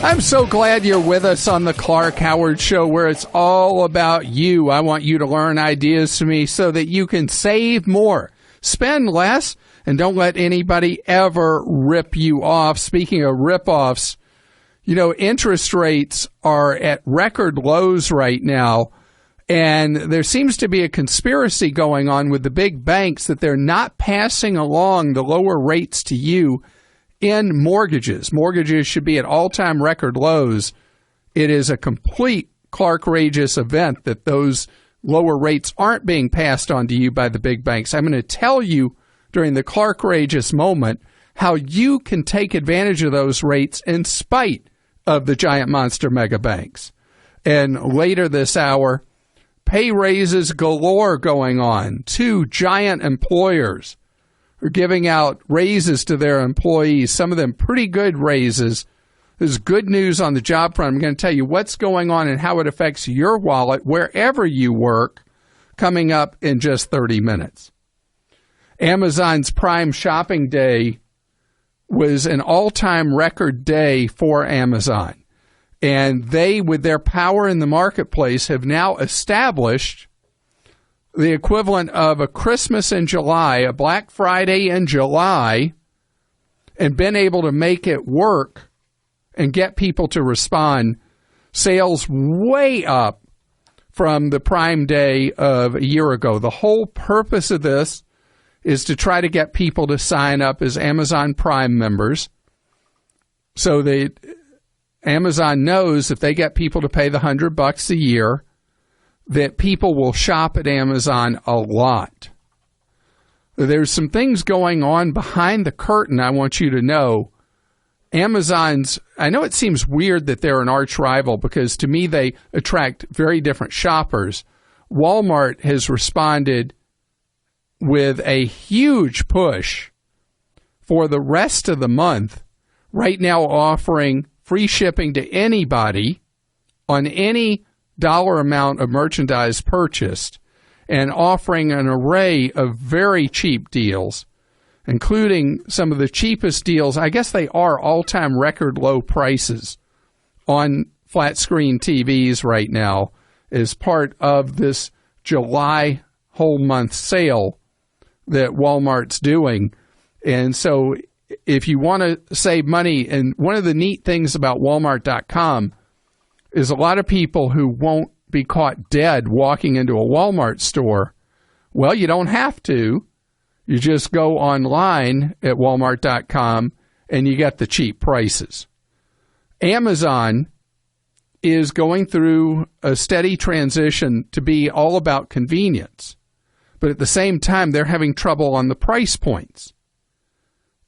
I'm so glad you're with us on the Clark Howard Show, where it's all about you. I want you to learn ideas from me so that you can save more, spend less, and don't let anybody ever rip you off. Speaking of rip-offs, you know, interest rates are at record lows right now, and there seems to be a conspiracy going on with the big banks that they're not passing along the lower rates to you in mortgages. Mortgages should be at all-time record lows. It is a complete Clark-rageous event that those lower rates aren't being passed on to you by the big banks. I'm going to tell you during the Clark-rageous moment how you can take advantage of those rates in spite of the giant monster mega banks. And later this hour, pay raises galore going on. 2 giant employers are giving out raises to their employees, some of them pretty good raises. There's good news on the job front. I'm going to tell you what's going on and how it affects your wallet wherever you work coming up in just 30 minutes. Amazon's Prime Shopping Day was an all-time record day for Amazon. And they, with their power in the marketplace, have now established the equivalent of a Christmas in July, a Black Friday in July, and been able to make it work and get people to respond. Sales way up from the Prime Day of a year ago. The whole purpose of this is to try to get people to sign up as Amazon Prime members. So Amazon knows if they get people to pay the $100 a year, that people will shop at Amazon a lot. There's some things going on behind the curtain I want you to know. I know it seems weird that they're an arch rival because to me they attract very different shoppers. Walmart has responded with a huge push for the rest of the month, right now offering free shipping to anybody on any dollar amount of merchandise purchased, and offering an array of very cheap deals, including some of the cheapest deals. I guess they are all-time record low prices on flat screen TVs right now as part of this July whole month sale that Walmart's doing. And so if you want to save money, and one of the neat things about Walmart.com is a lot of people who won't be caught dead walking into a Walmart store. Well, you don't have to. You just go online at Walmart.com and you get the cheap prices. Amazon is going through a steady transition to be all about convenience. But at the same time, they're having trouble on the price points.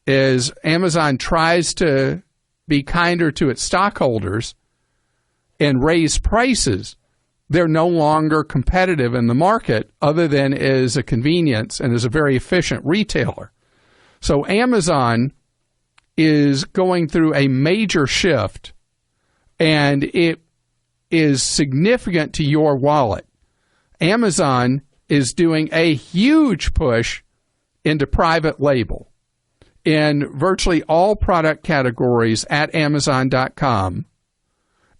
As Amazon tries to be kinder to its stockholders and raise prices, they're no longer competitive in the market other than as a convenience and as a very efficient retailer. So Amazon is going through a major shift, and it is significant to your wallet. Amazon is doing a huge push into private label in virtually all product categories at Amazon.com.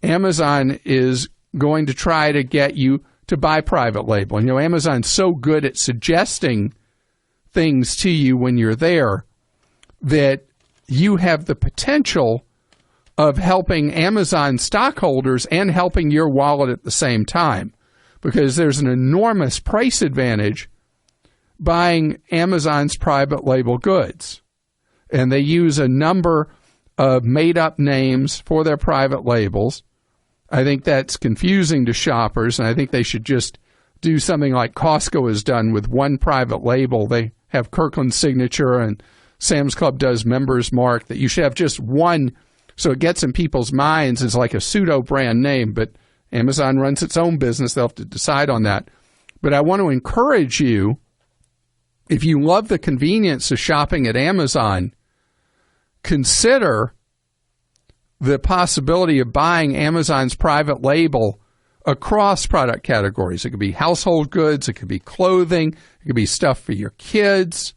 Amazon is going to try to get you to buy private label. And, Amazon's so good at suggesting things to you when you're there that you have the potential of helping Amazon stockholders and helping your wallet at the same time, because there's an enormous price advantage buying Amazon's private label goods. And they use a number of made-up names for their private labels. I think that's confusing to shoppers, and I think they should just do something like Costco has done with one private label. They have Kirkland's Signature, and Sam's Club does Members Mark, that you should have just one, so it gets in people's minds as like a pseudo-brand name. But Amazon runs its own business. They'll have to decide on that. But I want to encourage you, if you love the convenience of shopping at Amazon, consider the possibility of buying Amazon's private label across product categories. It could be household goods. It could be clothing. It could be stuff for your kids.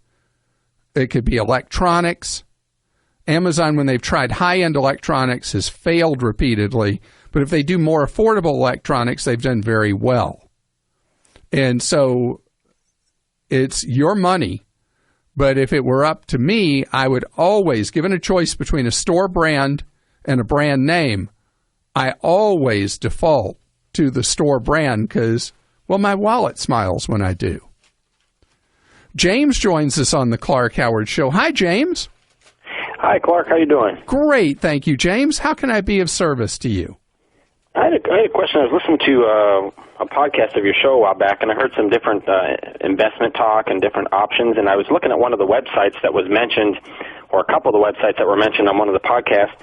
It could be electronics. Amazon, when they've tried high-end electronics, has failed repeatedly. But if they do more affordable electronics, they've done very well. And so it's your money. But if it were up to me, I would always, given a choice between a store brand and a brand name, I always default to the store brand because, well, my wallet smiles when I do. James joins us on the Clark Howard Show. Hi, James. Hi, Clark. How you doing? Great. Thank you, James. How can I be of service to you? I had a question. I was listening to a podcast of your show a while back, and I heard some different investment talk and different options, and I was looking at one of the websites that was mentioned, or a couple of the websites that were mentioned on one of the podcasts,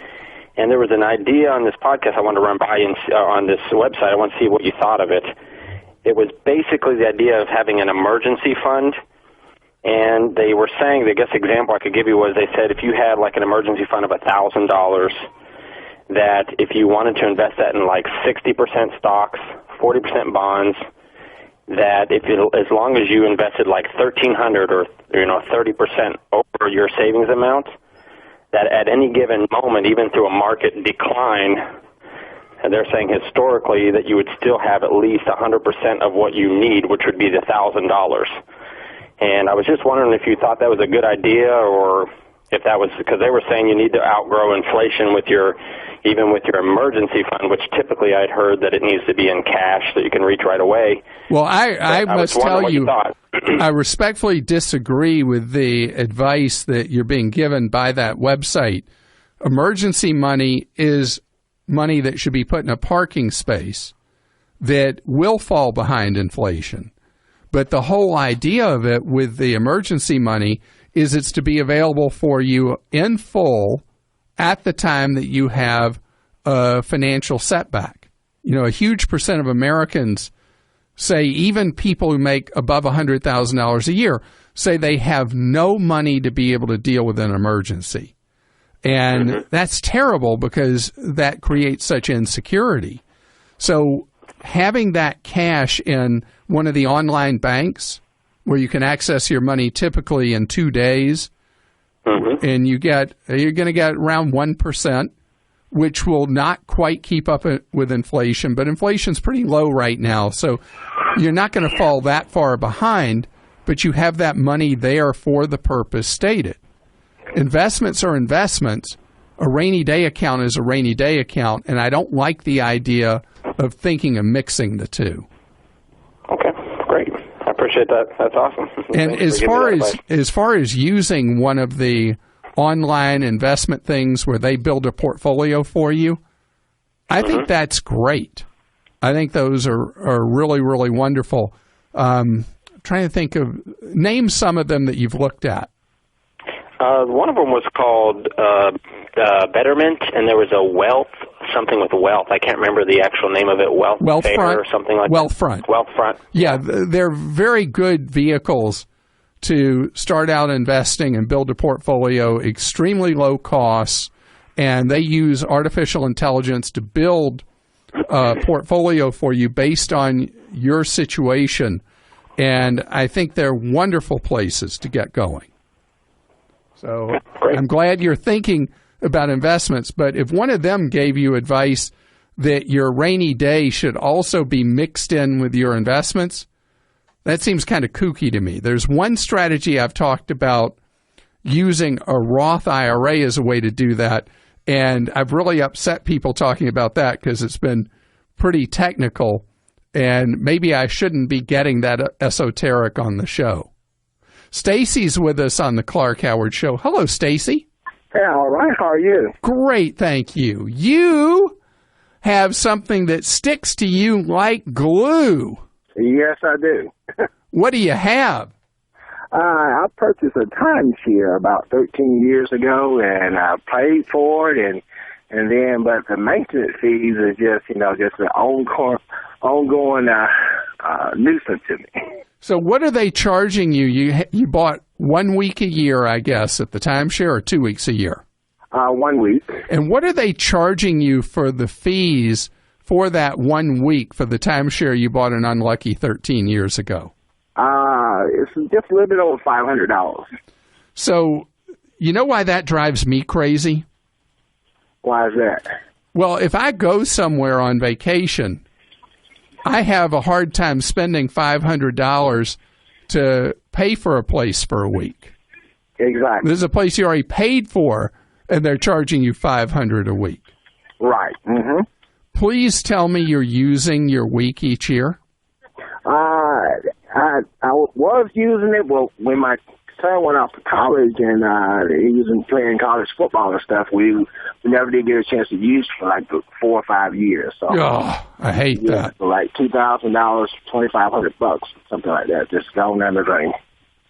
and there was an idea on this podcast I wanted to run by on this website. I want to see what you thought of it. It was basically the idea of having an emergency fund, and they were saying, I guess the example I could give you was they said if you had like an emergency fund of $1,000, that if you wanted to invest that in like 60% stocks, 40% bonds, that as long as you invested like $1,300 or 30% over your savings amount, that at any given moment, even through a market decline, and they're saying historically that you would still have at least 100% of what you need, which would be the $1,000. And I was just wondering if you thought that was a good idea, or if that was because they were saying you need to outgrow inflation even with your emergency fund, which typically I'd heard that it needs to be in cash so you can reach right away. Well, I must tell you, I respectfully disagree with the advice that you're being given by that website. Emergency money is money that should be put in a parking space that will fall behind inflation. But the whole idea of it with the emergency money is it's to be available for you in full at the time that you have a financial setback. You know, a huge percent of Americans say, even people who make above $100,000 a year, say they have no money to be able to deal with an emergency. And that's terrible because that creates such insecurity. So having that cash in one of the online banks where you can access your money typically in 2 days, and you're going to get around 1%, which will not quite keep up with inflation, but inflation's pretty low right now, so you're not going to fall that far behind, but you have that money there for the purpose stated. Investments are investments. A rainy day account is a rainy day account, and I don't like the idea of thinking of mixing the two. Okay, great. I appreciate that. That's awesome. And as far as using one of the online investment things where they build a portfolio for you, I think that's great. I think those are really, really wonderful. Trying to think of, name some of them that you've looked at. One of them was called Betterment, and there was a something with wealth. I can't remember the actual name of it. Wealthfront or something like Wealthfront. that. Wealthfront. Yeah, they're very good vehicles to start out investing and build a portfolio, extremely low costs, and they use artificial intelligence to build a portfolio for you based on your situation. And I think they're wonderful places to get going. So Great. I'm glad you're thinking about investments, but if one of them gave you advice that your rainy day should also be mixed in with your investments, that seems kind of kooky to me. There's one strategy I've talked about, using a Roth IRA as a way to do that, and I've really upset people talking about that because it's been pretty technical, and maybe I shouldn't be getting that esoteric on the show. Stacy's with us on the Clark Howard Show. Hello, Stacy. Hey, all right. How are you? Great, thank you. You have something that sticks to you like glue. Yes, I do. What do you have? I purchased a timeshare about 13 years ago, and I paid for it, but the maintenance fees are just an ongoing nuisance to me. So what are they charging you? You bought 1 week a year, I guess, at the timeshare, or 2 weeks a year? 1 week. And what are they charging you for the fees for that 1 week for the timeshare you bought an unlucky 13 years ago? It's just a little bit over $500. So you know why that drives me crazy? Why is that? Well, if I go somewhere on vacation, I have a hard time spending $500 to pay for a place for a week. Exactly. There's a place you already paid for, and they're charging you $500 a week. Right. Mm-hmm. Please tell me you're using your week each year. I was using it, but when my son went off to college and he was playing college football and stuff, we never did get a chance to use it for like 4 or 5 years. So I hate that. For like $2,000, $2,500, something like that, just going down the drain.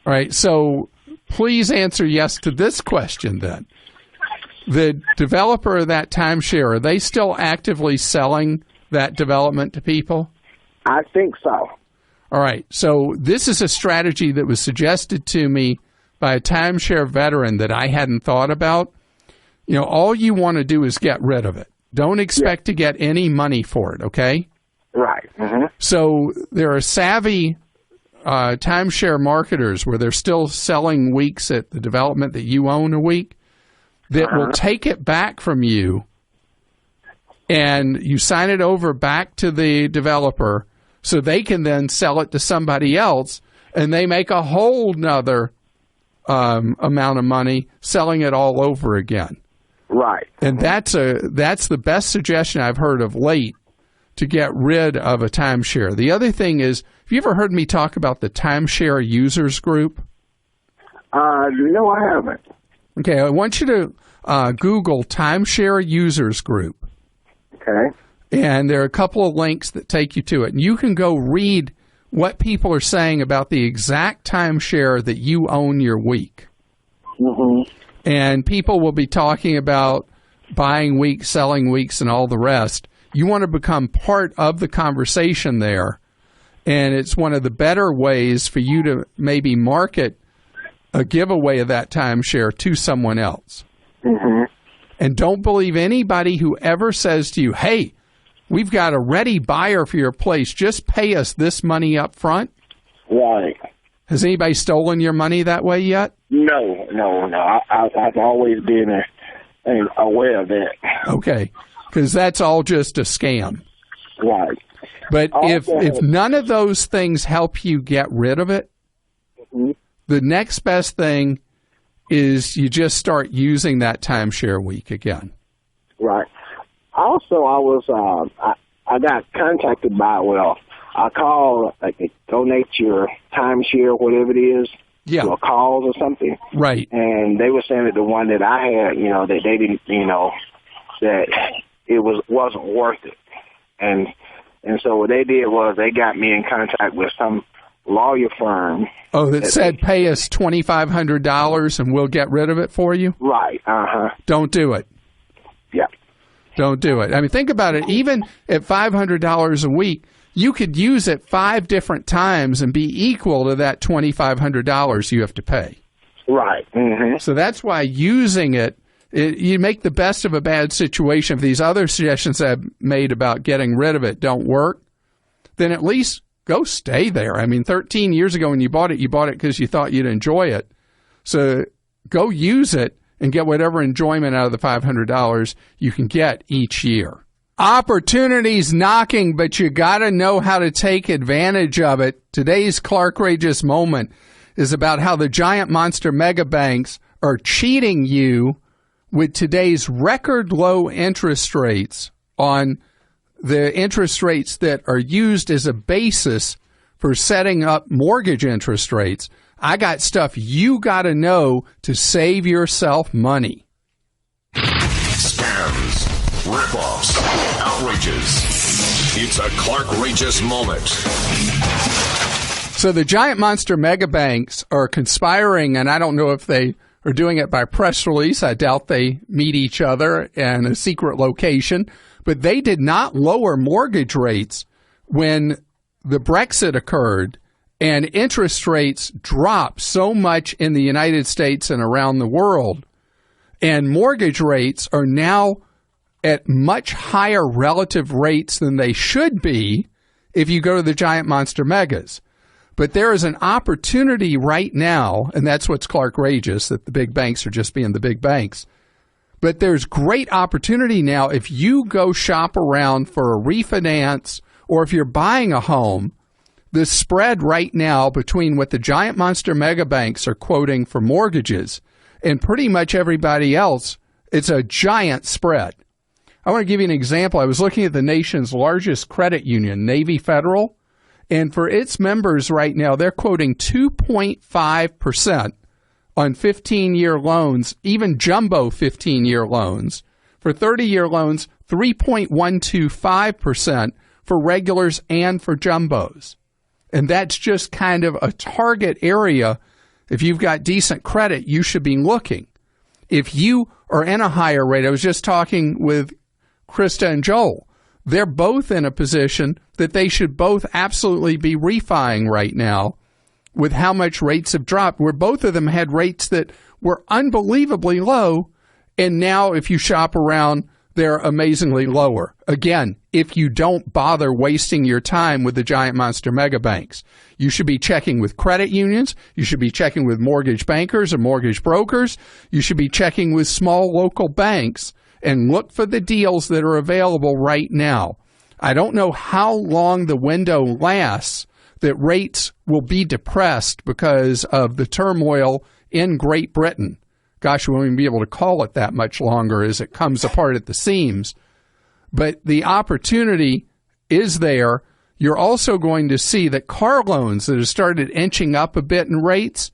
All right. So please answer yes to this question then. The developer of that timeshare, are they still actively selling that development to people? I think so. All right. So this is a strategy that was suggested to me by a timeshare veteran that I hadn't thought about. You know, all you want to do is get rid of it. Don't expect to get any money for it, okay? Right. Mm-hmm. So there are savvy timeshare marketers where they're still selling weeks at the development that you own a week that will take it back from you, and you sign it over back to the developer so they can then sell it to somebody else, and they make a whole nother amount of money selling it all over again. Right. And that's the best suggestion I've heard of late to get rid of a timeshare. The other thing is, have you ever heard me talk about the timeshare users group? No, I haven't. Okay, I want you to Google timeshare users group. Okay. And there are a couple of links that take you to it. And you can go read what people are saying about the exact timeshare that you own your week. Mm-hmm. And people will be talking about buying weeks, selling weeks, and all the rest. You want to become part of the conversation there. And it's one of the better ways for you to maybe market a giveaway of that timeshare to someone else. Mm-hmm. And don't believe anybody who ever says to you, hey, we've got a ready buyer for your place. Just pay us this money up front. Right. Has anybody stolen your money that way yet? No. I've always been aware of that. Okay, because that's all just a scam. Right. But if none of those things help you get rid of it, mm-hmm. the next best thing is you just start using that timeshare week again. Right. Also, I got contacted by, I called, like, donate your timeshare, whatever it is, or calls or something. Right. And they were saying that the one that I had, that they didn't, that it wasn't worth it. And so what they did was they got me in contact with some lawyer firm. Oh, that said pay us $2,500 and we'll get rid of it for you? Right. Uh-huh. Don't do it. Yeah. Don't do it. I mean, think about it. Even at $500 a week, you could use it 5 different times and be equal to that $2,500 you have to pay. Right. Mm-hmm. So that's why using it, you make the best of a bad situation. If these other suggestions I've made about getting rid of it don't work, then at least go stay there. I mean, 13 years ago when you bought it because you thought you'd enjoy it. So go use it and get whatever enjoyment out of the $500 you can get each year. Opportunity's knocking, but you got to know how to take advantage of it. Today's Clark Rageous Moment is about how the giant monster mega banks are cheating you with today's record low interest rates on the interest rates that are used as a basis for setting up mortgage interest rates. I got stuff you got to know to save yourself money. Scams, ripoffs, outrages. It's a Clark Rageous Moment. So the giant monster mega banks are conspiring, and I don't know if they are doing it by press release. I doubt they meet each other in a secret location. But they did not lower mortgage rates when the Brexit occurred and interest rates dropped so much in the United States and around the world. And mortgage rates are now at much higher relative rates than they should be if you go to the giant monster megas. But there is an opportunity right now, and that's what's Clark-rageous, that the big banks are just being the big banks. But there's great opportunity now if you go shop around for a refinance or if you're buying a home. The spread right now between what the giant monster mega banks are quoting for mortgages and pretty much everybody else, it's a giant spread. I want to give you an example. I was looking at the nation's largest credit union, Navy Federal, and for its members right now, they're quoting 2.5% on 15-year loans, even jumbo 15-year loans. For 30-year loans, 3.125% for regulars and for jumbos. And that's just kind of a target area. If you've got decent credit, you should be looking. If you are in a higher rate, I was just talking with Krista and Joel. They're both in a position that they should both absolutely be refining right now with how much rates have dropped, where both of them had rates that were unbelievably low. And now if you shop around, they're amazingly lower. Again, if you don't bother wasting your time with the giant monster mega banks, you should be checking with credit unions. You should be checking with mortgage bankers or mortgage brokers. You should be checking with small local banks and look for the deals that are available right now. I don't know how long the window lasts that rates will be depressed because of the turmoil in Great Britain. Gosh, we won't even be able to call it that much longer as it comes apart at the seams. But the opportunity is there. You're also going to see that car loans that have started inching up a bit in rates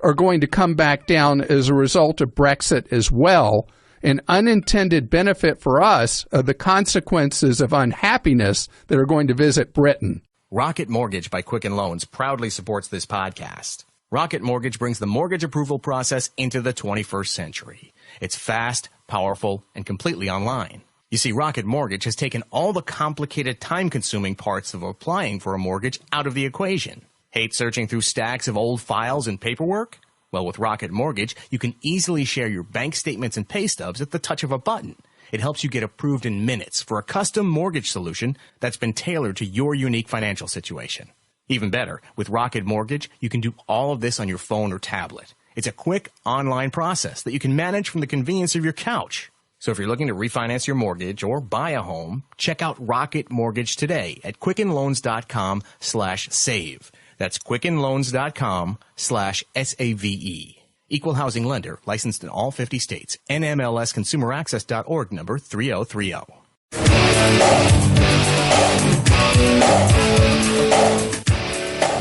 are going to come back down as a result of Brexit as well. An unintended benefit for us are the consequences of unhappiness that are going to visit Britain. Rocket Mortgage by Quicken Loans proudly supports this podcast. Rocket Mortgage brings the mortgage approval process into the 21st century. It's fast, powerful, and completely online. You see, Rocket Mortgage has taken all the complicated, time-consuming parts of applying for a mortgage out of the equation. Hate searching through stacks of old files and paperwork? Well, with Rocket Mortgage, you can easily share your bank statements and pay stubs at the touch of a button. It helps you get approved in minutes for a custom mortgage solution that's been tailored to your unique financial situation. Even better, with Rocket Mortgage, you can do all of this on your phone or tablet. It's a quick online process that you can manage from the convenience of your couch. So if you're looking to refinance your mortgage or buy a home, check out Rocket Mortgage today at quickenloans.com/save. That's quickenloans.com/SAVE. Equal housing lender, licensed in all 50 states. NMLSconsumeraccess.org number 3030.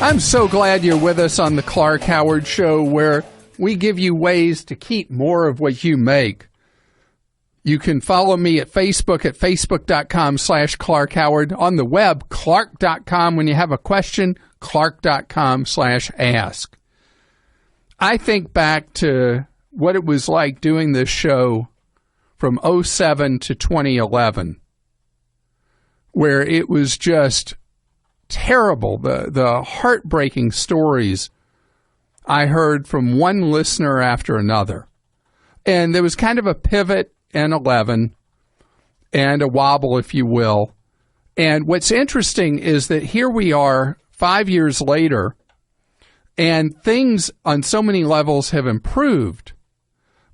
I'm so glad you're with us on the Clark Howard Show, where we give you ways to keep more of what you make. You can follow me at Facebook at facebook.com/Clark Howard. On the web, clark.com. When you have a question, clark.com/ask. I think back to what it was like doing this show from 2007 to 2011, where it was just terrible, the heartbreaking stories I heard from one listener after another. And there was kind of a pivot in 11 and a wobble, if you will. And what's interesting is that here we are 5 years later, and things on so many levels have improved.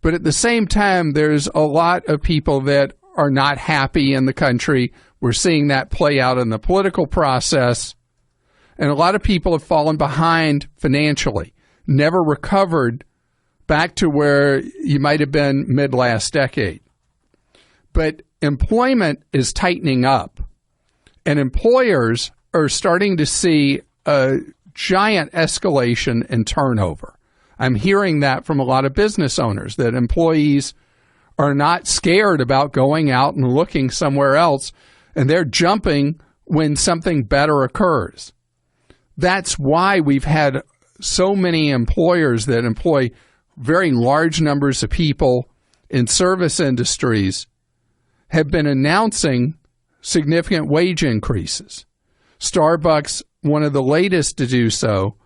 But at the same time, there's a lot of people that are not happy in the country. We're seeing that play out in the political process. And a lot of people have fallen behind financially, never recovered back to where you might have been mid-last decade. But employment is tightening up, and employers are starting to see a giant escalation in turnover. I'm hearing that from a lot of business owners, that employees are not scared about going out and looking somewhere else, and they're jumping when something better occurs. That's why we've had so many employers that employ very large numbers of people in service industries have been announcing significant wage increases. Starbucks, one of the latest to do so,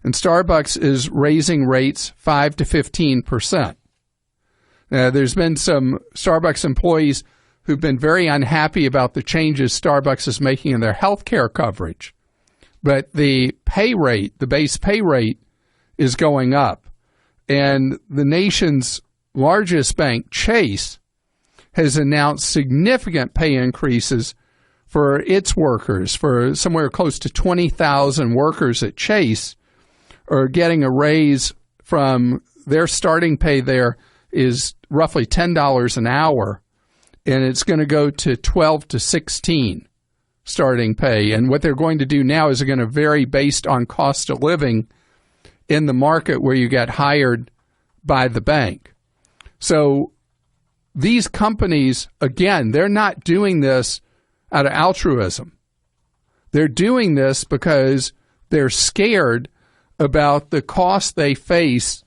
and Starbucks is raising rates 5 to 15%. Now, there's been some Starbucks employees who've been very unhappy about the changes Starbucks is making in their health care coverage. but the pay rate, the base pay rate, is going up. And the nation's largest bank, Chase, has announced significant pay increases for its workers. For somewhere close to 20,000 workers at Chase are getting a raise from their starting pay there is roughly $10 an hour, and it's going to go to 12 to 16 starting pay. And what they're going to do now is they're going to vary based on cost of living in the market where you get hired by the bank. So these companies, again, they're not doing this out of altruism. They're doing this because they're scared about the cost they face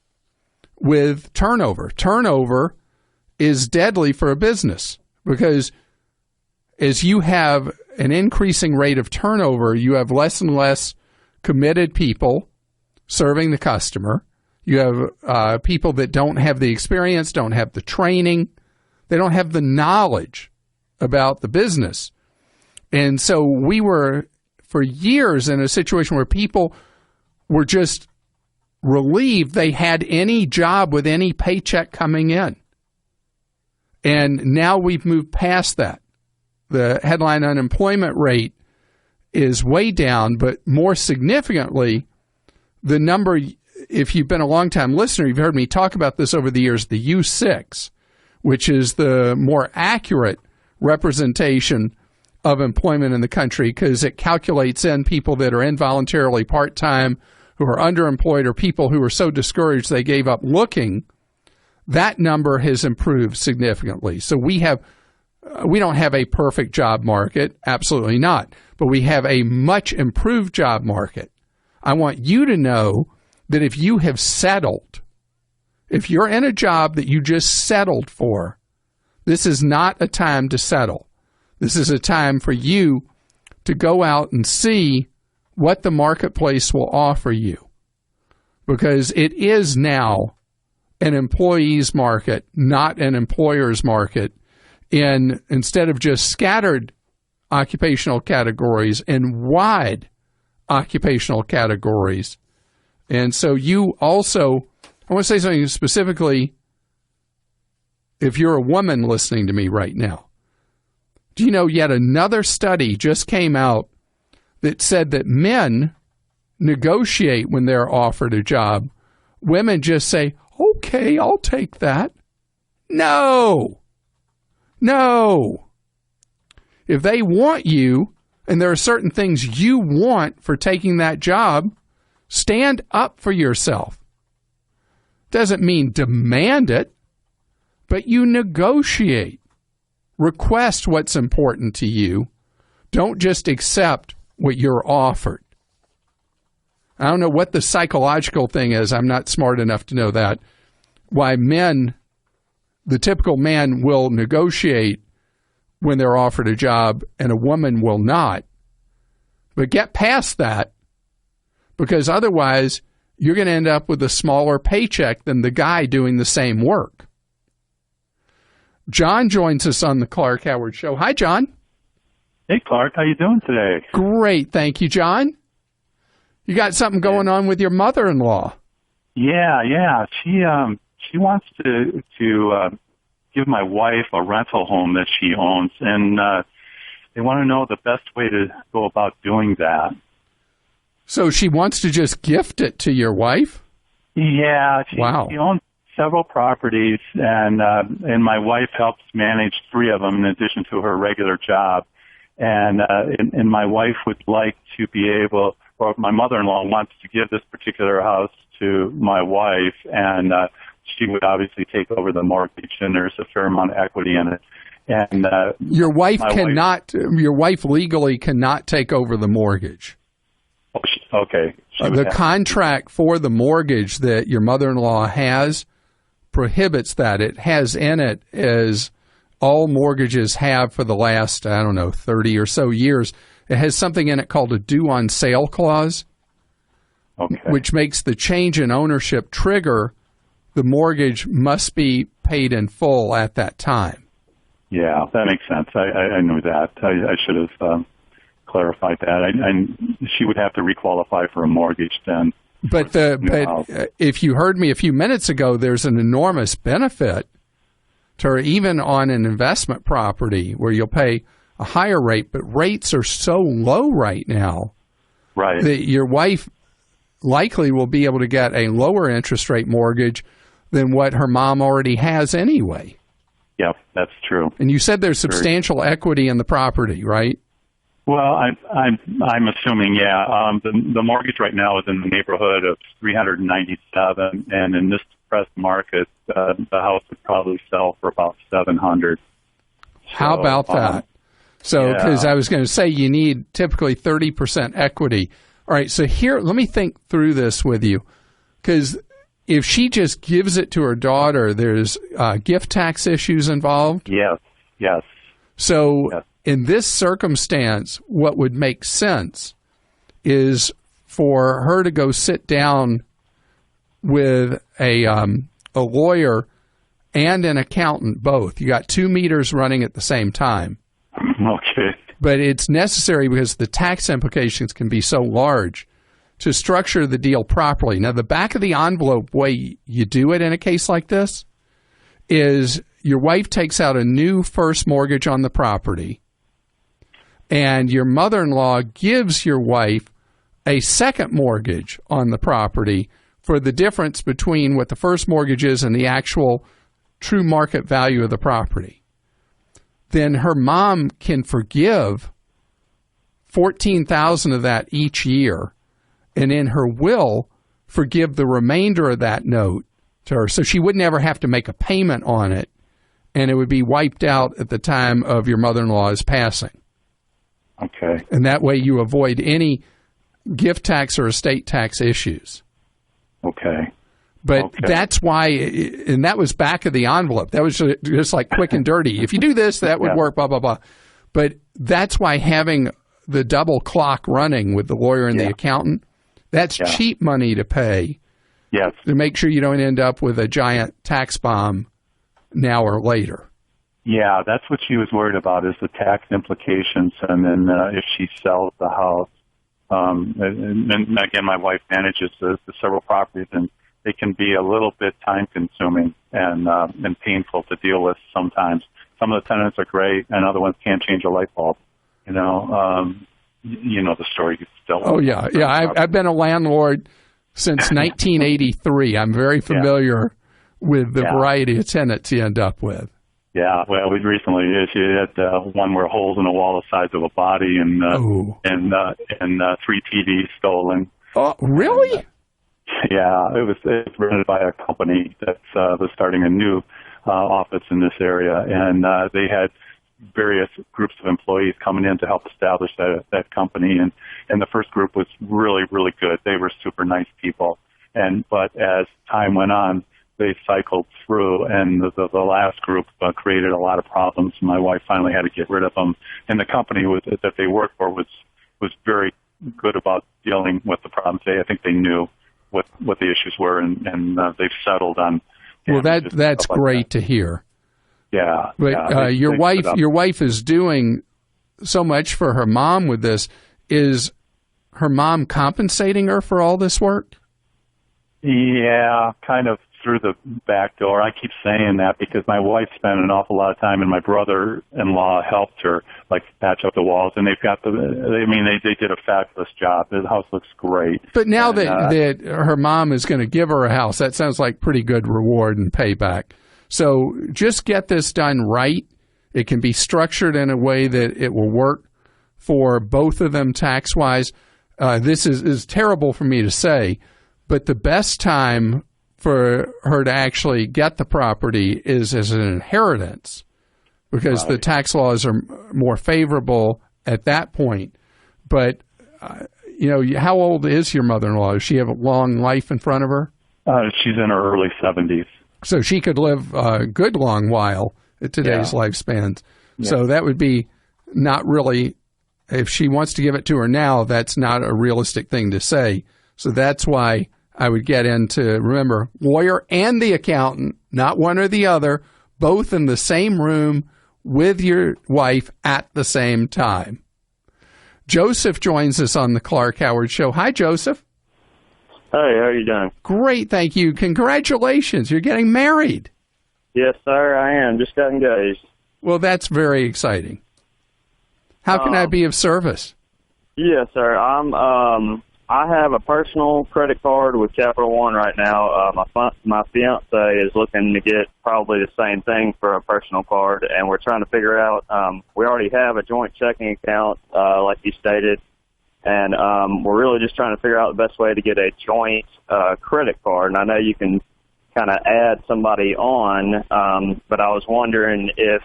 with turnover. Turnover is deadly for a business because as you have an increasing rate of turnover, you have less and less committed people serving the customer. You have people that don't have the experience, don't have the training, they don't have the knowledge about the business. And so we were, for years, in a situation where people were just relieved they had any job with any paycheck coming in. And now we've moved past that. The headline unemployment rate is way down, but more significantly, the number, if you've been a long-time listener, you've heard me talk about this over the years, the U6, which is the more accurate representation of employment in the country because it calculates in people that are involuntarily part-time, who are underemployed, or people who are so discouraged they gave up looking. That number has improved significantly. So we don't have a perfect job market, absolutely not, but we have a much improved job market. I want you to know that if you have settled, if you're in a job that you just settled for, this is not a time to settle. This is a time for you to go out and see what the marketplace will offer you, because it is now an employee's market, not an employer's market. Instead of just scattered occupational categories and wide occupational categories. And so you also, I want to say something specifically, if you're a woman listening to me right now. Do you know yet another study just came out that said that men negotiate when they're offered a job. Women just say, okay, I'll take that. No. If they want you, and there are certain things you want for taking that job, stand up for yourself. Doesn't mean demand it, but you negotiate. Request what's important to you. Don't just accept what you're offered. I don't know what the psychological thing is. I'm not smart enough to know that. Why men, the typical man will negotiate when they're offered a job and a woman will not. But get past that, because otherwise you're going to end up with a smaller paycheck than the guy doing the same work. John joins us on the Clark Howard Show. Hi, John. Hey, Clark. How you doing today? Great. Thank you, John. You got something going on with your mother-in-law. Yeah. She wants to give my wife a rental home that she owns, and they want to know the best way to go about doing that. So she wants to just gift it to your wife? Yeah. Wow. She owns several properties, and my wife helps manage 3 of them in addition to her regular job. And my wife would like to be able, or my mother-in-law wants to give this particular house to my wife, and she would obviously take over the mortgage, and there's a fair amount of equity in it. And your wife legally cannot take over the mortgage. Okay. The contract for the mortgage that your mother-in-law has prohibits that. It has in it, as all mortgages have for the last, 30 or so years, it has something in it called a due on sale clause, which makes the change in ownership trigger the mortgage must be paid in full at that time. Yeah, that makes sense. I knew that. I should have clarified that. And she would have to requalify for a mortgage then. But if you heard me a few minutes ago, there's an enormous benefit to her, even on an investment property where you'll pay a higher rate, but rates are so low right now, right, that your wife likely will be able to get a lower interest rate mortgage than what her mom already has anyway. Yep, that's true. And you said there's substantial equity in the property, right? Well, I'm assuming, yeah. The mortgage right now is in the neighborhood of $397, and in this depressed market, the house would probably sell for about $700. How about that? So, because I was going to say you need typically 30% equity. All right, so here, let me think through this with you, because if she just gives it to her daughter, there's gift tax issues involved. Yes. So in this circumstance, what would make sense is for her to go sit down with a lawyer and an accountant both. You got 2 meters running at the same time. Okay. But it's necessary because the tax implications can be so large to structure the deal properly. Now, the back of the envelope way you do it in a case like this is your wife takes out a new first mortgage on the property, and your mother-in-law gives your wife a second mortgage on the property for the difference between what the first mortgage is and the actual true market value of the property. Then her mom can forgive $14,000 of that each year, and in her will forgive the remainder of that note to her, so she wouldn't ever have to make a payment on it, and it would be wiped out at the time of your mother-in-law's passing. Okay. And that way you avoid any gift tax or estate tax issues. Okay. But that's why, and that was back of the envelope. That was just like quick and dirty. If you do this, that would work, blah, blah, blah. But that's why having the double clock running with the lawyer and the accountant, that's cheap money to pay. Yes. To make sure you don't end up with a giant tax bomb now or later. Yeah, that's what she was worried about, is the tax implications, and then if she sells the house. And again, my wife manages the several properties, and they can be a little bit time-consuming and painful to deal with sometimes. Some of the tenants are great, and other ones can't change a light bulb. You know the story. I've been a landlord since 1983. I'm very familiar with the variety of tenants you end up with. Yeah, well, we recently issued one where holes in the wall the size of a body, and 3 TVs stolen. Oh, really? It was rented by a company that was starting a new office in this area, and they had various groups of employees coming in to help establish that company, and the first group was really, really good. They were super nice people, but as time went on, they cycled through, and the last group created a lot of problems. My wife finally had to get rid of them, and the company that they worked for was very good about dealing with the problems. I think they knew what the issues were, and they've settled on. Well, that's great to hear. Yeah, but your wife is doing so much for her mom with this. Is her mom compensating her for all this work? Yeah, kind of through the back door. I keep saying that because my wife spent an awful lot of time, and my brother-in-law helped her patch up the walls, and they did a fabulous job. The house looks great. But now that her mom is going to give her a house, that sounds like pretty good reward and payback. So just get this done right. It can be structured in a way that it will work for both of them tax-wise. This is terrible for me to say, but the best time for her to actually get the property is as an inheritance, because the tax laws are more favorable at that point. But, how old is your mother-in-law? Does she have a long life in front of her? She's in her early 70s. So she could live a good long while at today's lifespans. Yeah. So that would be not really, if she wants to give it to her now, that's not a realistic thing to say. So that's why I would get into, remember, lawyer and the accountant, not one or the other, both in the same room with your wife at the same time. Joseph joins us on the Clark Howard Show. Hi, Joseph. Hey, how are you doing? Great, thank you. Congratulations. You're getting married. Yes, sir, I am. Just got engaged. Well, that's very exciting. How can I be of service? Yes, sir. I have a personal credit card with Capital One right now. My fiance is looking to get probably the same thing for a personal card, and we're trying to figure out. We already have a joint checking account, like you stated, and we're really just trying to figure out the best way to get a joint credit card. And I know you can kind of add somebody on, but I was wondering if.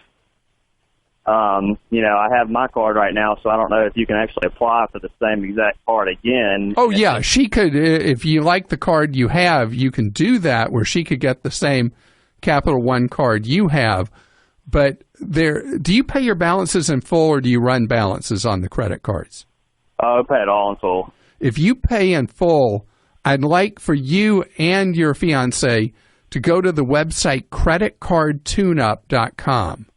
I have my card right now, so I don't know if you can actually apply for the same exact card again. Oh, yeah. She could, if you like the card you have, you can do that where she could get the same Capital One card you have. But do you pay your balances in full or do you run balances on the credit cards? I pay it all in full. If you pay in full, I'd like for you and your fiance to go to the website creditcardtuneup.com.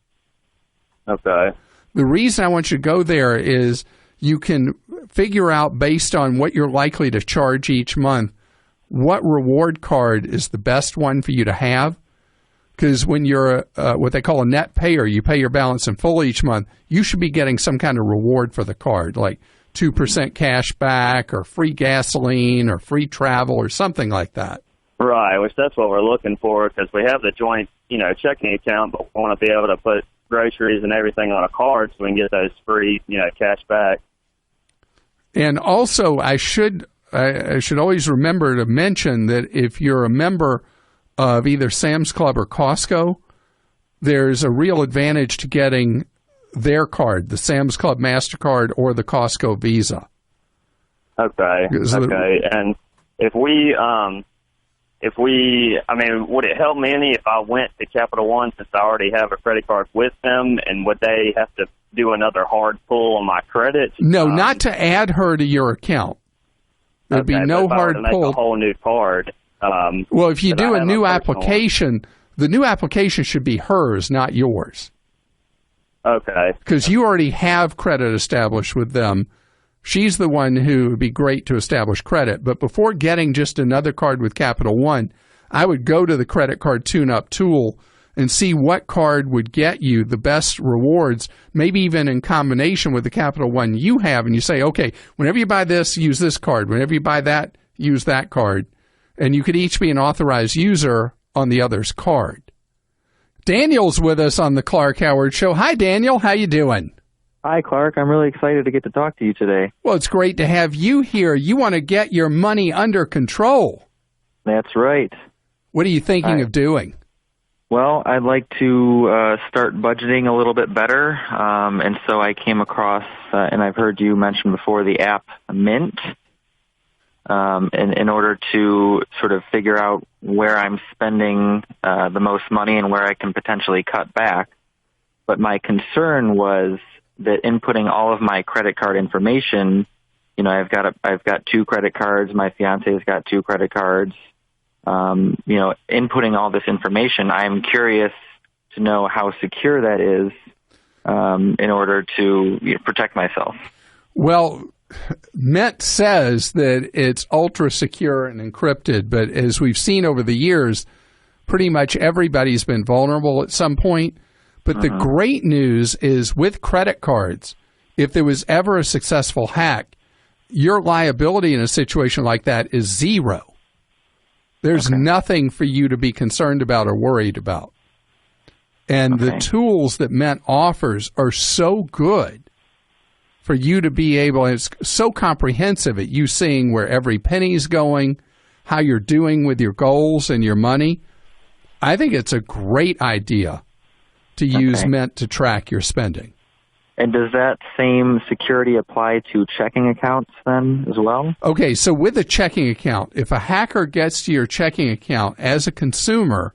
Okay. The reason I want you to go there is you can figure out based on what you're likely to charge each month what reward card is the best one for you to have. Because when you're what they call a net payer, you pay your balance in full each month, you should be getting some kind of reward for the card, like 2% cash back or free gasoline or free travel or something like that. Right, which that's what we're looking for because we have the joint, checking account, but we want to be able to put groceries and everything on a card so we can get those free, cash back. And also, I should always remember to mention that if you're a member of either Sam's Club or Costco, there's a real advantage to getting their card, the Sam's Club MasterCard or the Costco Visa. Okay. And would it help me any if I went to Capital One since I already have a credit card with them, and would they have to do another hard pull on my credit? No, not to add her to your account. There'd be no hard pull. Make a whole new card. Well, if you do a new application, the new application should be hers, not yours. Okay. Because you already have credit established with them. She's the one who would be great to establish credit. But before getting just another card with Capital One, I would go to the Credit Card Tune-Up tool and see what card would get you the best rewards, maybe even in combination with the Capital One you have. And you say, okay, whenever you buy this, use this card. Whenever you buy that, use that card. And you could each be an authorized user on the other's card. Daniel's with us on the Clark Howard Show. Hi, Daniel. How you doing? Hi, Clark. I'm really excited to get to talk to you today. Well, it's great to have you here. You want to get your money under control. That's right. What are you thinking of doing? Well, I'd like to start budgeting a little bit better. And so I came across, and I've heard you mention before, the app Mint. In order to sort of figure out where I'm spending the most money and where I can potentially cut back. But my concern was that inputting all of my credit card information, I've got 2 credit cards. My fiance's got 2 credit cards. Inputting all this information, I'm curious to know how secure that is in order to protect myself. Well, Mint says that it's ultra secure and encrypted, but as we've seen over the years, pretty much everybody's been vulnerable at some point. But the great news is with credit cards, if there was ever a successful hack, your liability in a situation like that is zero. There's nothing for you to be concerned about or worried about. And the tools that Mint offers are so good for you to be able, it's so comprehensive at you seeing where every penny's going, how you're doing with your goals and your money. I think it's a great idea to use Mint to track your spending. And does that same security apply to checking accounts then as well? Okay, so with a checking account, if a hacker gets to your checking account as a consumer,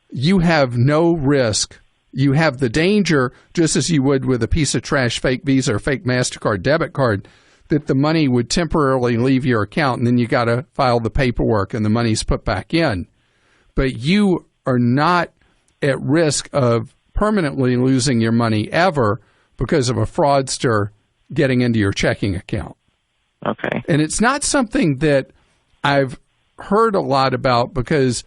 you have no risk. You have the danger, just as you would with a piece of trash fake Visa or fake MasterCard debit card, that the money would temporarily leave your account and then you got to file the paperwork and the money's put back in. But you are not at risk of permanently losing your money ever because of a fraudster getting into your checking account. Okay. And it's not something that I've heard a lot about because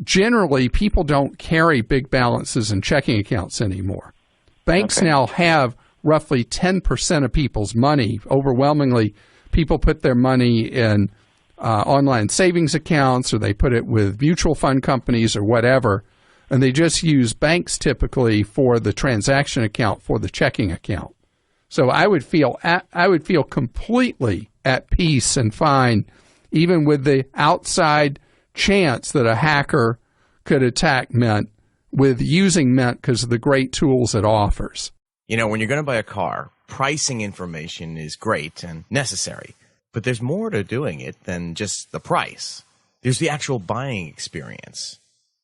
generally people don't carry big balances in checking accounts anymore. Banks now have roughly 10% of people's money. Overwhelmingly, people put their money in online savings accounts, or they put it with mutual fund companies or whatever, and they just use banks typically for the transaction account for the checking account. So I would feel completely at peace and fine, even with the outside chance that a hacker could attack Mint, with using Mint because of the great tools it offers. You know, when you're going to buy a car, pricing information is great and necessary, but there's more to doing it than just the price. There's the actual buying experience.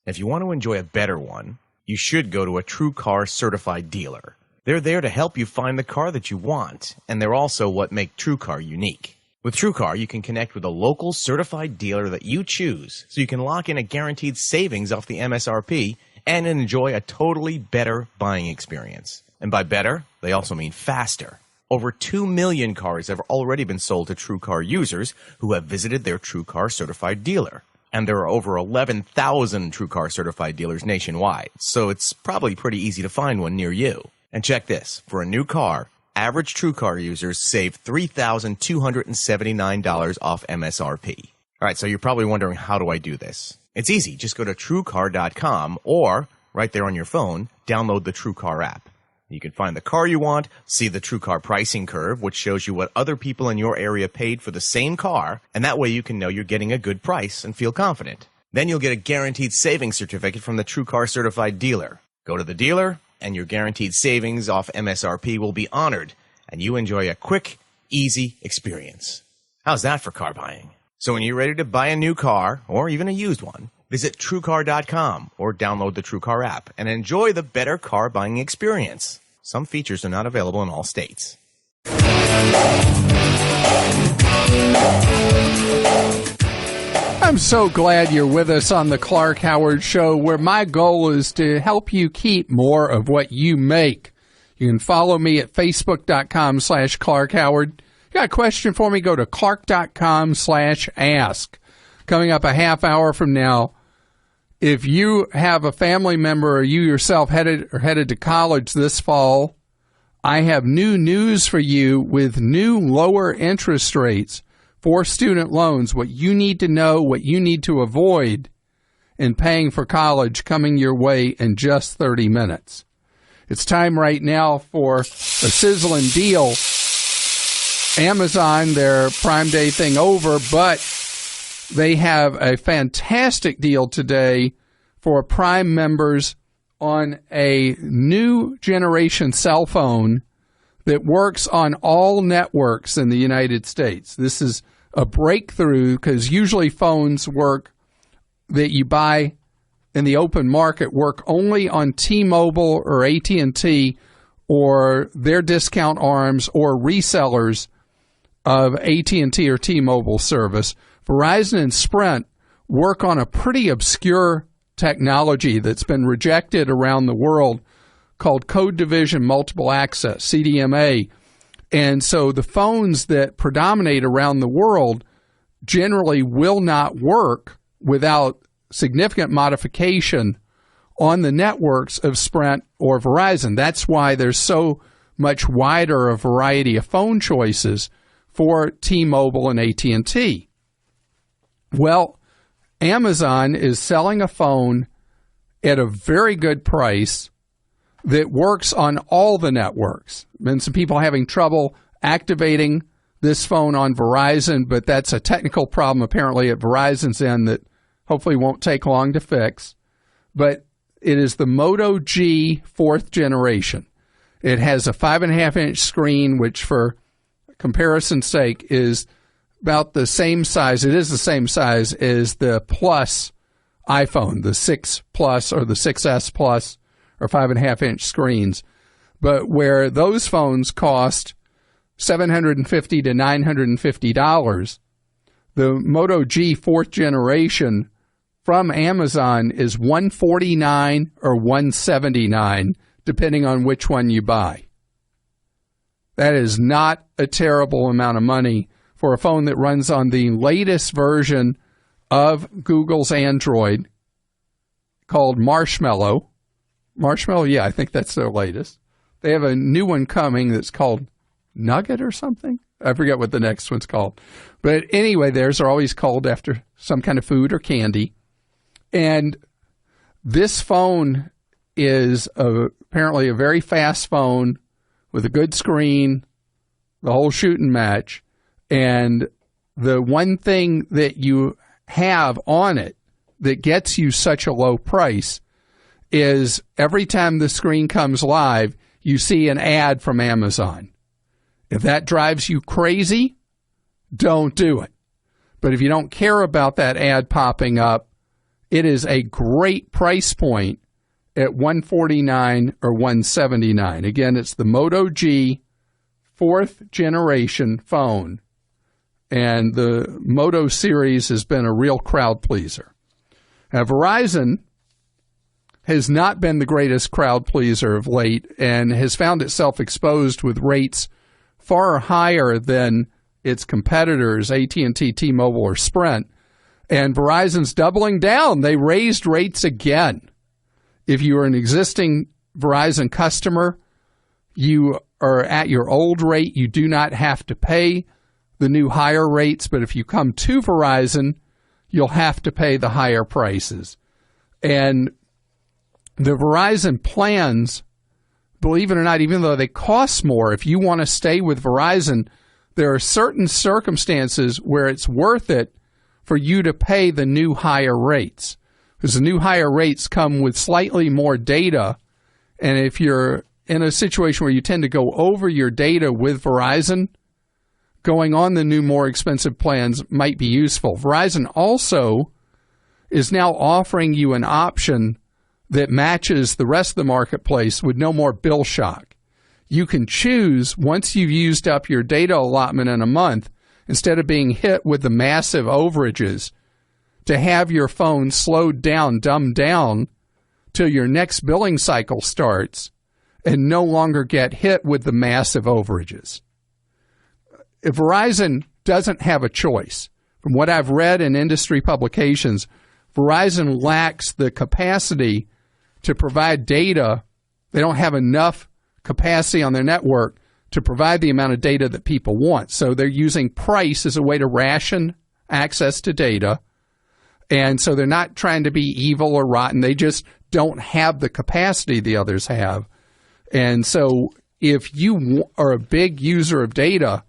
If you want to enjoy a better one, you should go to a TrueCar certified dealer. They're there to help you find the car that you want, and they're also what make TrueCar unique. With TrueCar, you can connect with a local certified dealer that you choose, so you can lock in a guaranteed savings off the MSRP and enjoy a totally better buying experience. And by better, they also mean faster. Over 2 million cars have already been sold to TrueCar users who have visited their TrueCar certified dealer. And there are over 11,000 TrueCar certified dealers nationwide, so it's probably pretty easy to find one near you. And check this, for a new car, average TrueCar users save $3,279 off MSRP. All right, so you're probably wondering, how do I do this? It's easy. Just go to TrueCar.com or, right there on your phone, download the TrueCar app. You can find the car you want, see the TrueCar pricing curve, which shows you what other people in your area paid for the same car, and that way you can know you're getting a good price and feel confident. Then you'll get a guaranteed savings certificate from the TrueCar certified dealer. Go to the dealer, and your guaranteed savings off MSRP will be honored, and you enjoy a quick, easy experience. How's that for car buying? So when you're ready to buy a new car, or even a used one, visit TrueCar.com or download the TrueCar app and enjoy the better car buying experience. Some features are not available in all states. I'm so glad you're with us on the Clark Howard Show, where my goal is to help you keep more of what you make. You can follow me at Facebook.com/Clark Howard. You got a question for me? Go to Clark.com/ask. Coming up a half hour from now, if you have a family member or you yourself headed to college this fall, I have new news for you with new lower interest rates for student loans, what you need to know, what you need to avoid in paying for college, coming your way in just 30 minutes. It's time right now for a sizzling deal. Amazon, their Prime Day thing over, but they have a fantastic deal today for Prime members on a new generation cell phone that works on all networks in the United States. This is a breakthrough because usually phones that you buy in the open market work only on T-Mobile or AT&T or their discount arms or resellers of AT&T or T-Mobile service. Verizon and Sprint work on a pretty obscure technology that's been rejected around the world called Code Division Multiple Access, CDMA. And so the phones that predominate around the world generally will not work without significant modification on the networks of Sprint or Verizon. That's why there's so much wider a variety of phone choices for T-Mobile and AT&T. Well, Amazon is selling a phone at a very good price that works on all the networks. Been some people having trouble activating this phone on Verizon, but that's a technical problem apparently at Verizon's end that hopefully won't take long to fix. But it is the Moto G 4th generation. It has a 5.5-inch screen, which for comparison's sake is about the same size. It is the same size as the Plus iPhone, the 6 Plus or the 6S Plus, or 5.5-inch screens. But where those phones cost $750 to $950, the Moto G 4th generation from Amazon is $149 or $179, depending on which one you buy. That is not a terrible amount of money for a phone that runs on the latest version of Google's Android called Marshmallow. Marshmallow, yeah, I think that's their latest. They have a new one coming that's called Nugget or something. I forget what the next one's called. But anyway, theirs are always called after some kind of food or candy. And this phone is apparently a very fast phone with a good screen, the whole shooting match. And the one thing that you have on it that gets you such a low price is every time the screen comes live, you see an ad from Amazon. If that drives you crazy, don't do it. But if you don't care about that ad popping up, it is a great price point at $149 or $179. Again, it's the Moto G 4th generation phone. And the Moto series has been a real crowd pleaser. Now, Verizon has not been the greatest crowd pleaser of late and has found itself exposed with rates far higher than its competitors, AT&T, T-Mobile, or Sprint. And Verizon's doubling down. They raised rates again. If you are an existing Verizon customer, you are at your old rate. You do not have to pay the new higher rates. But if you come to Verizon, you'll have to pay the higher prices. And the Verizon plans, believe it or not, even though they cost more, if you want to stay with Verizon, there are certain circumstances where it's worth it for you to pay the new higher rates. Because the new higher rates come with slightly more data. And if you're in a situation where you tend to go over your data with Verizon, going on the new, more expensive plans might be useful. Verizon also is now offering you an option that matches the rest of the marketplace with no more bill shock. You can choose, once you've used up your data allotment in a month, instead of being hit with the massive overages, to have your phone slowed down, dumbed down, till your next billing cycle starts and no longer get hit with the massive overages. If Verizon doesn't have a choice, from what I've read in industry publications, Verizon lacks the capacity to provide data. They don't have enough capacity on their network to provide the amount of data that people want. So they're using price as a way to ration access to data. And so they're not trying to be evil or rotten. They just don't have the capacity the others have. And so if you are a big user of data,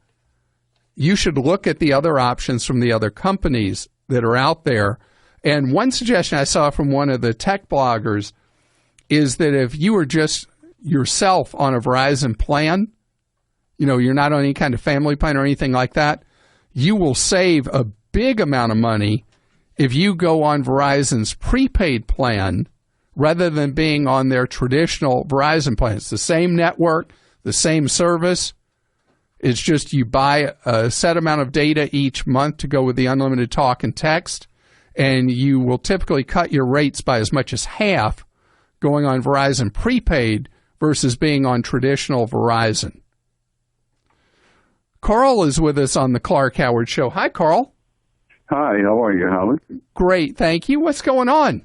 you should look at the other options from the other companies that are out there. And one suggestion I saw from one of the tech bloggers is that if you are just yourself on a Verizon plan, you know, you're not on any kind of family plan or anything like that, you will save a big amount of money if you go on Verizon's prepaid plan rather than being on their traditional Verizon plan. It's the same network, the same service. It's just you buy a set amount of data each month to go with the unlimited talk and text, and you will typically cut your rates by as much as half going on Verizon prepaid versus being on traditional Verizon. Carl is with us on the Clark Howard Show. Hi, Carl. Hi, how are you, Howard? Great, thank you. What's going on?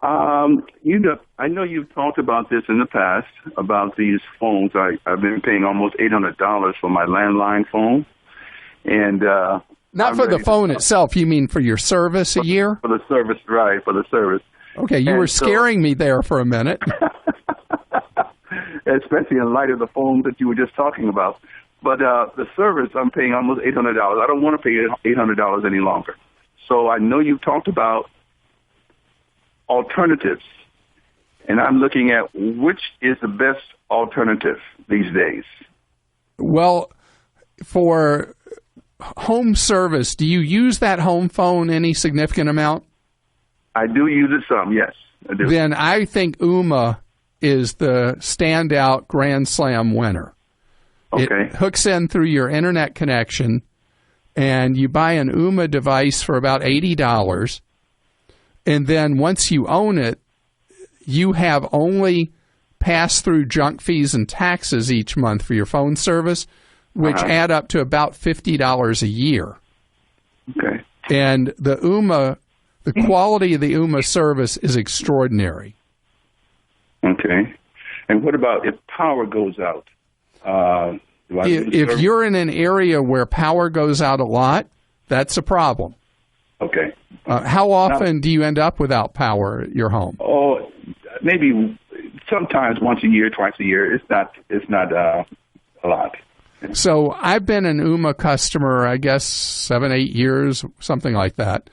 I know you've talked about this in the past, about these phones. I've been paying almost $800 for my landline phone. And not for the phone itself, you mean for your service a year? For the service, right, for the service. Okay, you were scaring me there for a minute. Especially in light of the phone that you were just talking about. But the service, I'm paying almost $800. I don't want to pay $800 any longer. So I know you've talked about alternatives, and I'm looking at which is the best alternative these days. Well, for home service, do you use that home phone any significant amount? I do use it some, yes, I do. Then I think Ooma is the standout Grand Slam winner. Okay. It hooks in through your internet connection, and you buy an Ooma device for about $80. And then once you own it, you have only pass through junk fees and taxes each month for your phone service, which add up to about $50 a year. Okay. And the quality of the UMA service is extraordinary. Okay. And what about if power goes out? If you're in an area where power goes out a lot, that's a problem. Okay. How often do you end up without power at your home? Oh, maybe sometimes once a year, twice a year. It's not a lot. So I've been an UMA customer, I guess, 7, 8 years, something like that.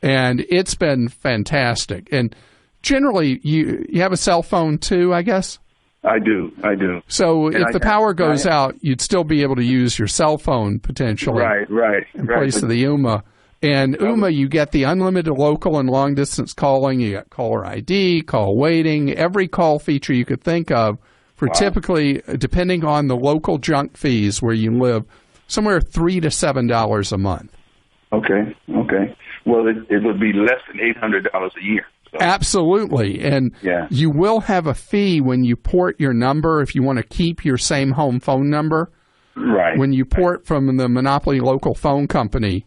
And it's been fantastic. And generally, you have a cell phone too, I guess? I do. So if the power goes out, you'd still be able to use your cell phone potentially. Right. In place of the UMA. And UMA, you get the unlimited local and long-distance calling. You got caller ID, call waiting, every call feature you could think of for typically, depending on the local junk fees where you live, somewhere $3 to $7 a month. Okay. Well, it would be less than $800 a year. So. Absolutely. And you will have a fee when you port your number if you want to keep your same home phone number. Right. When you port from the monopoly local phone company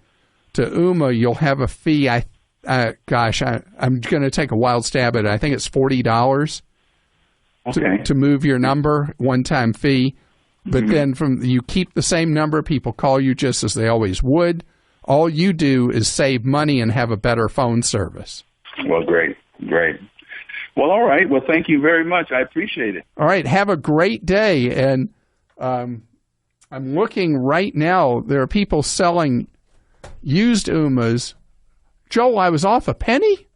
to UMA, you'll have a fee. I'm going to take a wild stab at it. I think it's $40 to move your number, one-time fee. But then you keep the same number. People call you just as they always would. All you do is save money and have a better phone service. Well, great. Well, all right. Well, thank you very much. I appreciate it. All right. Have a great day. And I'm looking right now. There are people selling used UMAs. Joel, I was off a penny?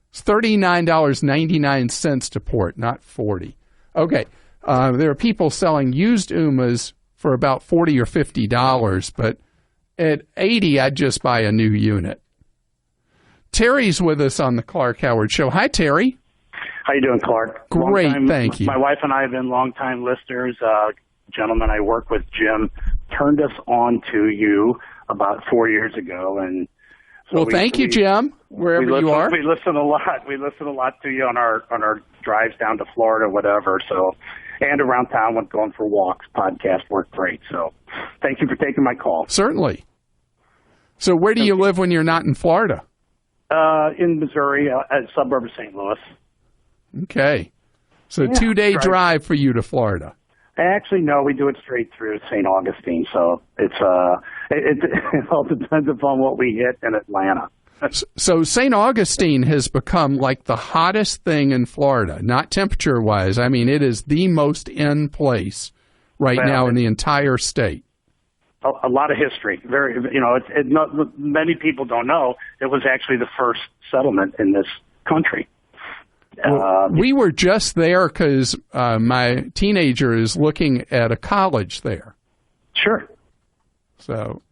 It's $39.99 to port, not $40. Okay. There are people selling used UMAs for about $40 or $50, but at $80, I'd just buy a new unit. Terry's with us on the Clark Howard Show. Hi, Terry. How you doing, Clark? Great, thank you. My wife and I have been longtime listeners. Gentleman I work with, Jim, turned us on to you about 4 years ago, and so thank you, Jim. Wherever you are, we listen a lot. We listen a lot to you on our drives down to Florida, whatever. So, and around town when going for walks. Podcast work great. So, thank you for taking my call. Certainly. So, where do you live when you're not in Florida? In Missouri, a suburb of St. Louis. Okay. So, 2-day drive for you to Florida. Actually, no, we do it straight through St. Augustine. So it all depends upon what we hit in Atlanta. So St. Augustine has become like the hottest thing in Florida, not temperature-wise. I mean, it is the most in place right now in the entire state. A lot of history. Many people don't know it was actually the first settlement in this country. We were just there because my teenager is looking at a college there. Sure. So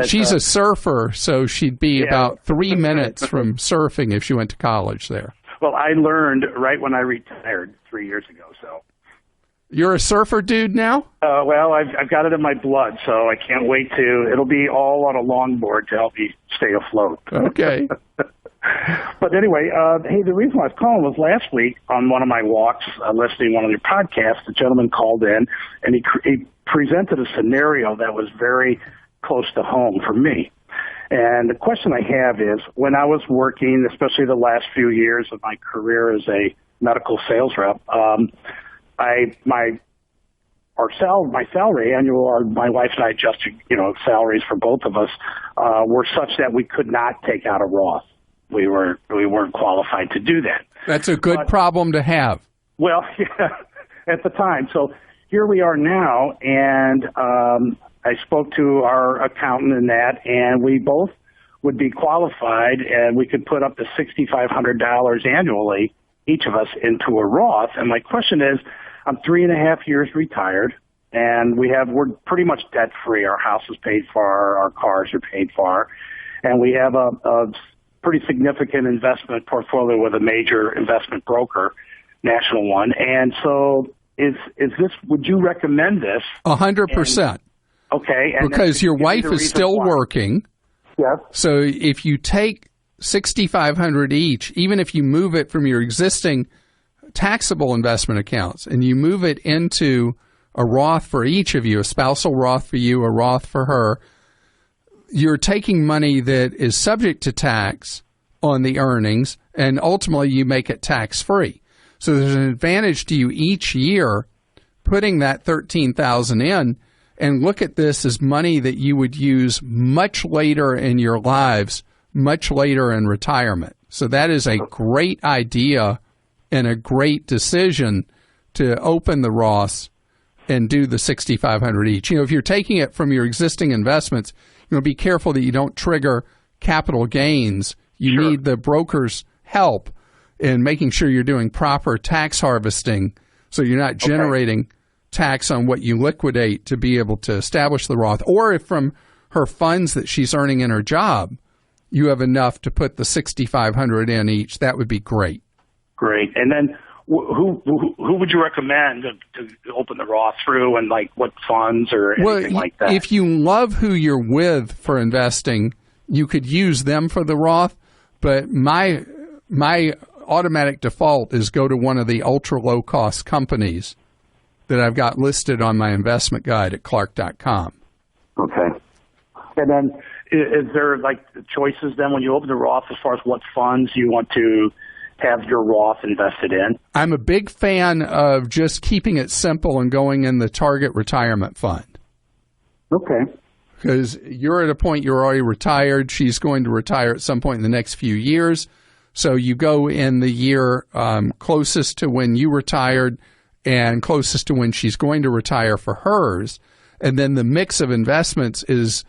she's a surfer, so she'd be about 3 minutes from surfing if she went to college there. Well, I learned right when I retired 3 years ago. So you're a surfer dude now? Well, I've got it in my blood, so I can't wait to. It'll be all on a longboard to help me stay afloat. Okay. But anyway, hey, the reason I was calling was last week on one of my walks, listening to one of your podcasts, the gentleman called in, and he presented a scenario that was very close to home for me. And the question I have is, when I was working, especially the last few years of my career as a medical sales rep, my salary annual, my wife and I adjusted, salaries for both of us, were such that we could not take out a Roth. We weren't qualified to do that. That's a good problem to have. Well, yeah, at the time. So here we are now, and I spoke to our accountant in that, and we both would be qualified, and we could put up to $6,500 annually, each of us, into a Roth. And my question is, I'm 3.5 years retired, and we're pretty much debt free. Our house is paid for, our cars are paid for, and we have a pretty significant investment portfolio with a major investment broker, national one. And so is this, would you recommend this? 100%. Okay. And because your wife is still working. Yes. So if you take $6,500 each, even if you move it from your existing taxable investment accounts and you move it into a Roth for each of you, a spousal Roth for you, a Roth for her, you're taking money that is subject to tax on the earnings, and ultimately you make it tax-free. So there's an advantage to you each year putting that $13,000 in, and look at this as money that you would use much later in your lives, much later in retirement. So that is a great idea and a great decision to open the Roths and do the $6,500 each. If you're taking it from your existing investments, be careful that you don't trigger capital gains. You need the broker's help in making sure you're doing proper tax harvesting so you're not generating tax on what you liquidate to be able to establish the Roth. Or if from her funds that she's earning in her job, you have enough to put the $6,500 in each, that would be great. Great. And then who would you recommend to open the Roth through, and like what funds or anything like that? If you love who you're with for investing, you could use them for the Roth. But my automatic default is go to one of the ultra low cost companies that I've got listed on my investment guide at Clark.com. Okay. And then is there like choices then when you open the Roth as far as what funds you want to have your Roth invested in? I'm a big fan of just keeping it simple and going in the target retirement fund. Okay. Because you're at a point you're already retired. She's going to retire at some point in the next few years. So you go in the year closest to when you retired and closest to when she's going to retire for hers. And then the mix of investments is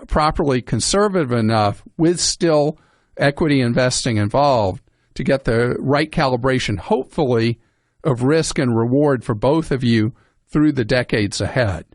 properly conservative enough with still equity investing involved to get the right calibration, hopefully, of risk and reward for both of you through the decades ahead.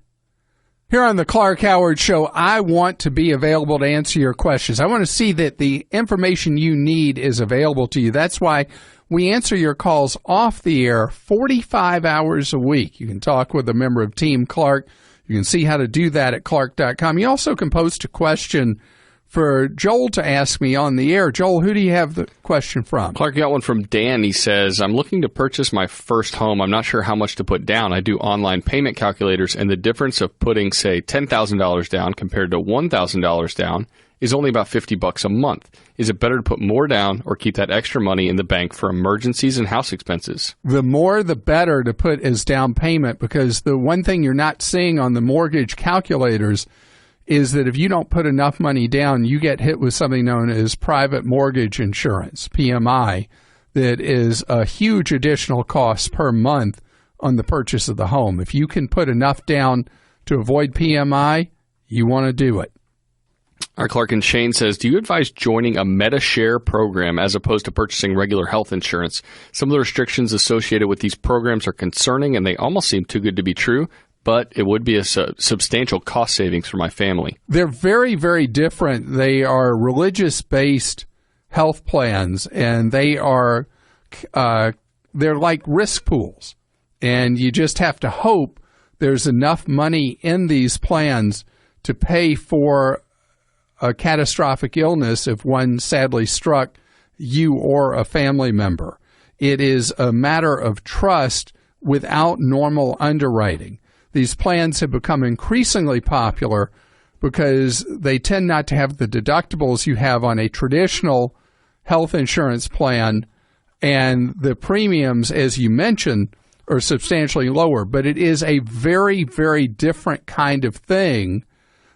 Here on the Clark Howard Show, I want to be available to answer your questions. I want to see that the information you need is available to you. That's why we answer your calls off the air 45 hours a week. You can talk with a member of Team Clark. You can see how to do that at Clark.com. You also can post a question for Joel to ask me on the air. Joel, who do you have the question from? Clark got one from Dan. He says, I'm looking to purchase my first home. I'm not sure how much to put down. I do online payment calculators, and the difference of putting, say, $10,000 down compared to $1,000 down is only about $50 a month. Is it better to put more down or keep that extra money in the bank for emergencies and house expenses? The more, the better to put as down payment, because the one thing you're not seeing on the mortgage calculators is that if you don't put enough money down, you get hit with something known as private mortgage insurance, PMI, that is a huge additional cost per month on the purchase of the home. If you can put enough down to avoid PMI, you want to do it. Our Clark and Shane says, do you advise joining a MetaShare program as opposed to purchasing regular health insurance? Some of the restrictions associated with these programs are concerning, and they almost seem too good to be true, but it would be a substantial cost savings for my family. They're very, very different. They are religious-based health plans, and they are they're like risk pools. And you just have to hope there's enough money in these plans to pay for a catastrophic illness if one sadly struck you or a family member. It is a matter of trust without normal underwriting. These plans have become increasingly popular because they tend not to have the deductibles you have on a traditional health insurance plan, and the premiums, as you mentioned, are substantially lower. But it is a very, very different kind of thing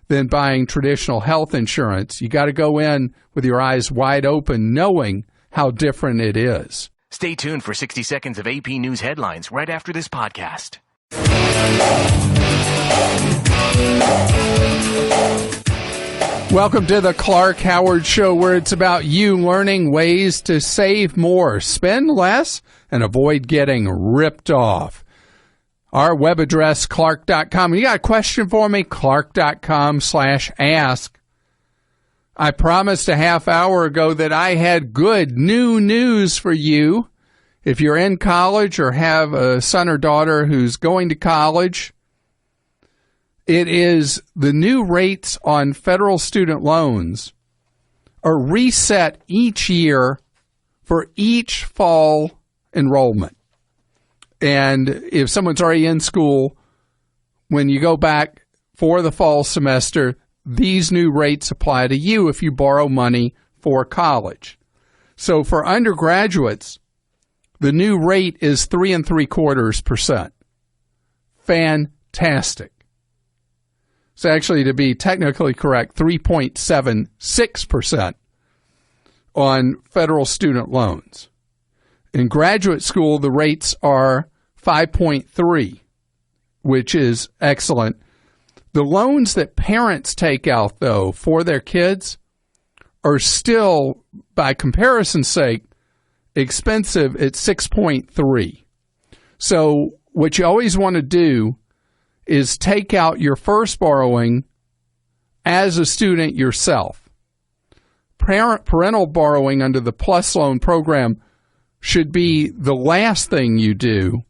than buying traditional health insurance. You got to go in with your eyes wide open, knowing how different it is. Stay tuned for 60 seconds of AP News headlines right after this podcast. Welcome to the Clark Howard Show, where it's about you learning ways to save more, spend less, and avoid getting ripped off. Our web address, Clark.com. You got a question for me? Clark.com/ask. I promised a half hour ago that I had good new news for you. If you're in college or have a son or daughter who's going to college, it is the new rates on federal student loans are reset each year for each fall enrollment. And if someone's already in school, when you go back for the fall semester, these new rates apply to you if you borrow money for college. So for undergraduates, the new rate is 3.75%. Fantastic. So actually, to be technically correct, 3.76% on federal student loans. In graduate school, the rates are 5.3, which is excellent. The loans that parents take out, though, for their kids are still, by comparison's sake, expensive at 6.3. So what you always want to do is take out your first borrowing as a student yourself. Parental borrowing under the PLUS loan program should be the last thing you do,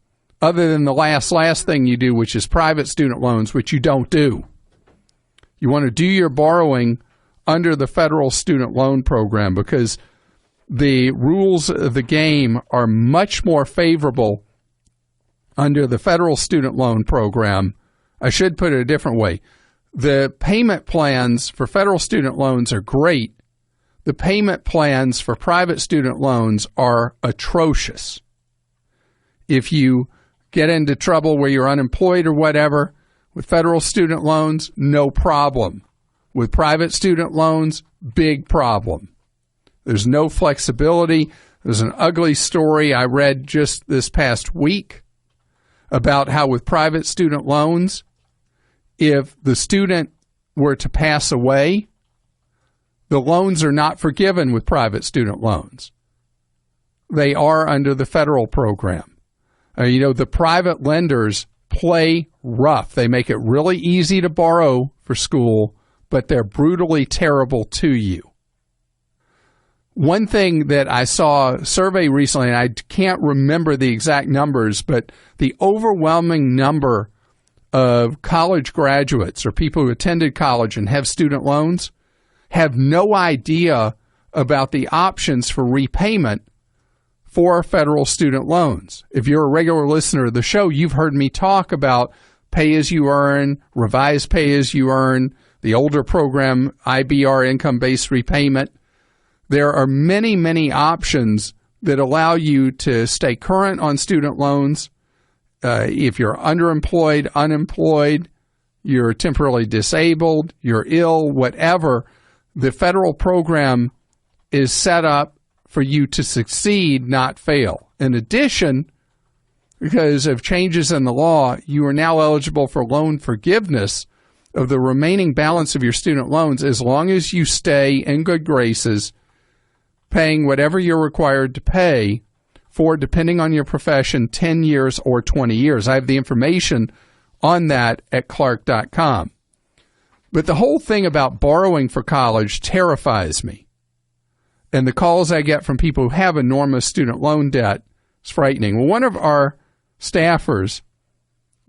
other than the last thing you do, which is private student loans, which you don't do. You want to do your borrowing under the federal student loan program because the rules of the game are much more favorable under the federal student loan program. I should put it a different way. The payment plans for federal student loans are great. The payment plans for private student loans are atrocious. If you get into trouble where you're unemployed or whatever, with federal student loans, no problem. With private student loans, big problem. There's no flexibility. There's an ugly story I read just this past week about how with private student loans, if the student were to pass away, the loans are not forgiven with private student loans. They are under the federal program. The private lenders play rough. They make it really easy to borrow for school, but they're brutally terrible to you. One thing that I saw a survey recently, and I can't remember the exact numbers, but the overwhelming number of college graduates or people who attended college and have student loans have no idea about the options for repayment for federal student loans. If you're a regular listener of the show, you've heard me talk about pay-as-you-earn, revised pay-as-you-earn, the older program, IBR, income-based repayment. There are many, many options that allow you to stay current on student loans. If you're underemployed, unemployed, you're temporarily disabled, you're ill, whatever, the federal program is set up for you to succeed, not fail. In addition, because of changes in the law, you are now eligible for loan forgiveness of the remaining balance of your student loans as long as you stay in good graces, paying whatever you're required to pay for, depending on your profession, 10 years or 20 years. I have the information on that at Clark.com. But the whole thing about borrowing for college terrifies me. And the calls I get from people who have enormous student loan debt is frightening. Well, one of our staffers,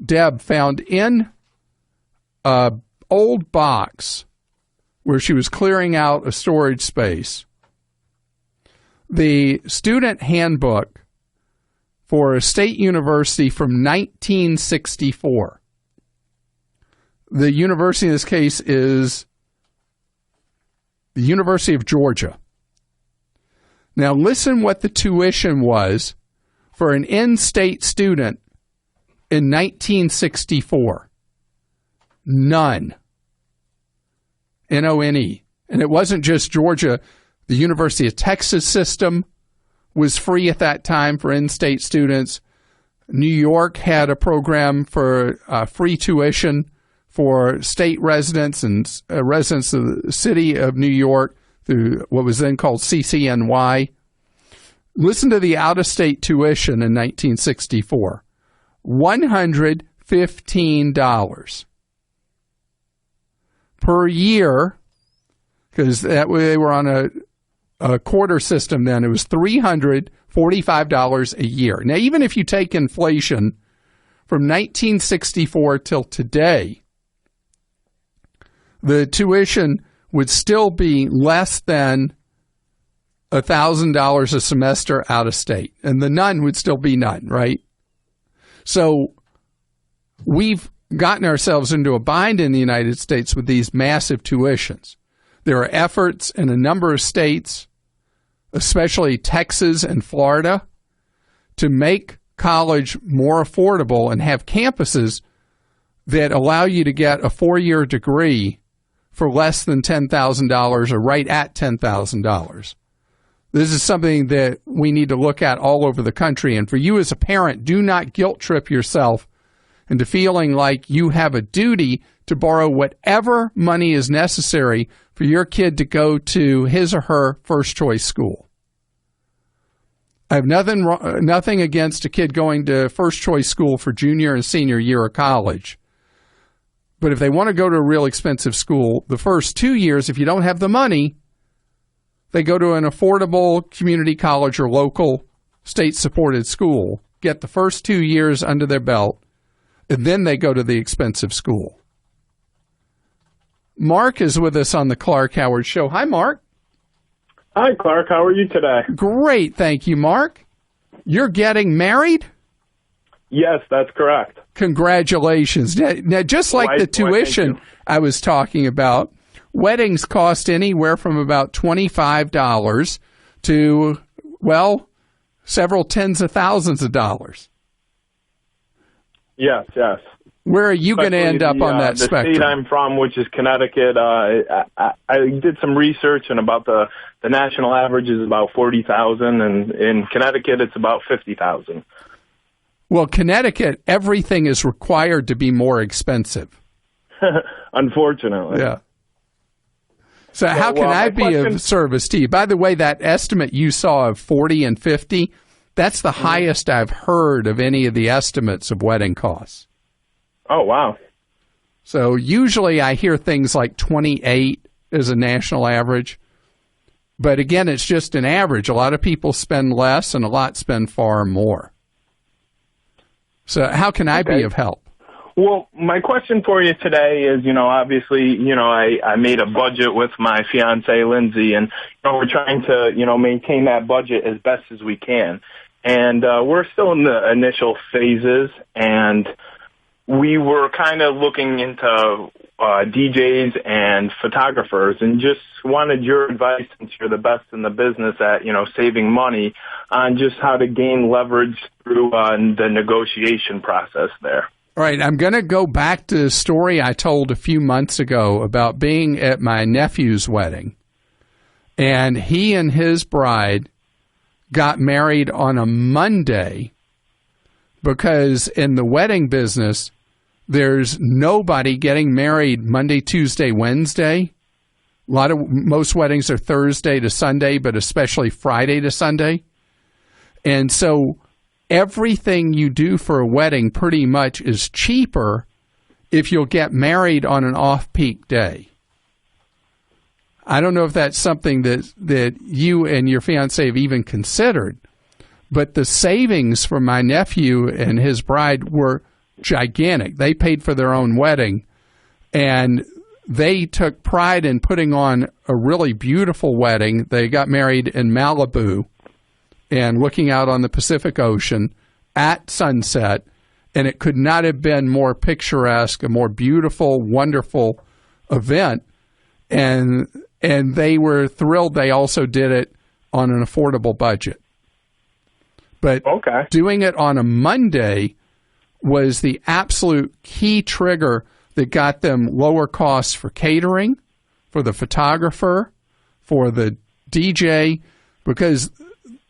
Deb, found in an old box where she was clearing out a storage space the student handbook for a state university from 1964. The university in this case is the University of Georgia. Now listen what the tuition was for an in-state student in 1964. None. N-O-N-E. And it wasn't just Georgia. The University of Texas system was free at that time for in-state students. New York had a program for free tuition for state residents and residents of the city of New York through what was then called CCNY. Listen to the out-of-state tuition in 1964. $115 per year, because they were on a quarter system then. It was $345 a year. Now, even if you take inflation from 1964 till today, the tuition would still be less than $1,000 a semester out of state. And the none would still be none, right? So we've gotten ourselves into a bind in the United States with these massive tuitions. There are efforts in a number of states, especially Texas and Florida, to make college more affordable and have campuses that allow you to get a 4-year degree for less than $10,000 or right at $10,000. This is something that we need to look at all over the country. And for you as a parent, do not guilt trip yourself into feeling like you have a duty to borrow whatever money is necessary for your kid to go to his or her first choice school. I have nothing against a kid going to first choice school for junior and senior year of college. But if they want to go to a real expensive school, the first 2 years, if you don't have the money, they go to an affordable community college or local state-supported school, get the first 2 years under their belt, and then they go to the expensive school. Mark is with us on the Clark Howard Show. Hi, Mark. Hi, Clark. How are you today? Great, thank you, Mark. You're getting married? Yes, that's correct. Congratulations. Now, just like the tuition I was talking about, weddings cost anywhere from about $25 to, well, several tens of thousands of dollars. Yes. Where are you going to end up on that spectrum? The state I'm from, which is Connecticut, I did some research, and about the national average is about 40,000, and in Connecticut it's about 50,000. Well, Connecticut, everything is required to be more expensive. Unfortunately. Yeah. So how can I be of service to you? By the way, that estimate you saw of 40 and 50, that's the highest I've heard of any of the estimates of wedding costs. Oh, wow. So usually I hear things like 28 as a national average. But again, it's just an average. A lot of people spend less and a lot spend far more. So how can I be of help? Well, my question for you today is, obviously, I made a budget with my fiance, Lindsay, and we're trying to, maintain that budget as best as we can. And we're still in the initial phases, and we were kind of looking into DJs and photographers, and just wanted your advice, since you're the best in the business at, saving money, on just how to gain leverage through the negotiation process there. All right, I'm going to go back to the story I told a few months ago about being at my nephew's wedding. And he and his bride got married on a Monday because in the wedding business, there's nobody getting married Monday, Tuesday, Wednesday. Most weddings are Thursday to Sunday, but especially Friday to Sunday. And so everything you do for a wedding pretty much is cheaper if you'll get married on an off-peak day. I don't know if that's something that you and your fiancé have even considered, but the savings for my nephew and his bride were gigantic. They paid for their own wedding, and they took pride in putting on a really beautiful wedding. They got married in Malibu and looking out on the Pacific Ocean at sunset, and it could not have been more picturesque, a more beautiful, wonderful event. And they were thrilled they also did it on an affordable budget. But doing it on a Monday was the absolute key trigger that got them lower costs for catering, for the photographer, for the DJ, because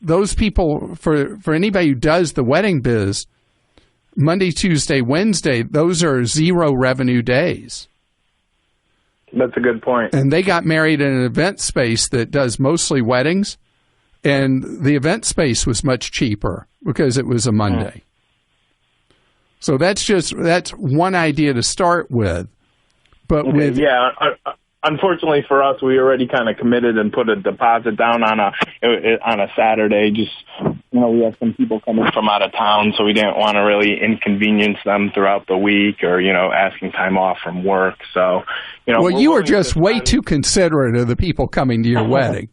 those people, for anybody who does the wedding biz, Monday, Tuesday, Wednesday, those are zero revenue days. That's a good point. And they got married in an event space that does mostly weddings, and the event space was much cheaper because it was a Monday. So that's one idea to start with. But unfortunately for us, we already kind of committed and put a deposit down on a Saturday. Just we have some people coming from out of town, so we didn't want to really inconvenience them throughout the week, or asking time off from work. So well, you were just way too considerate of the people coming to your wedding.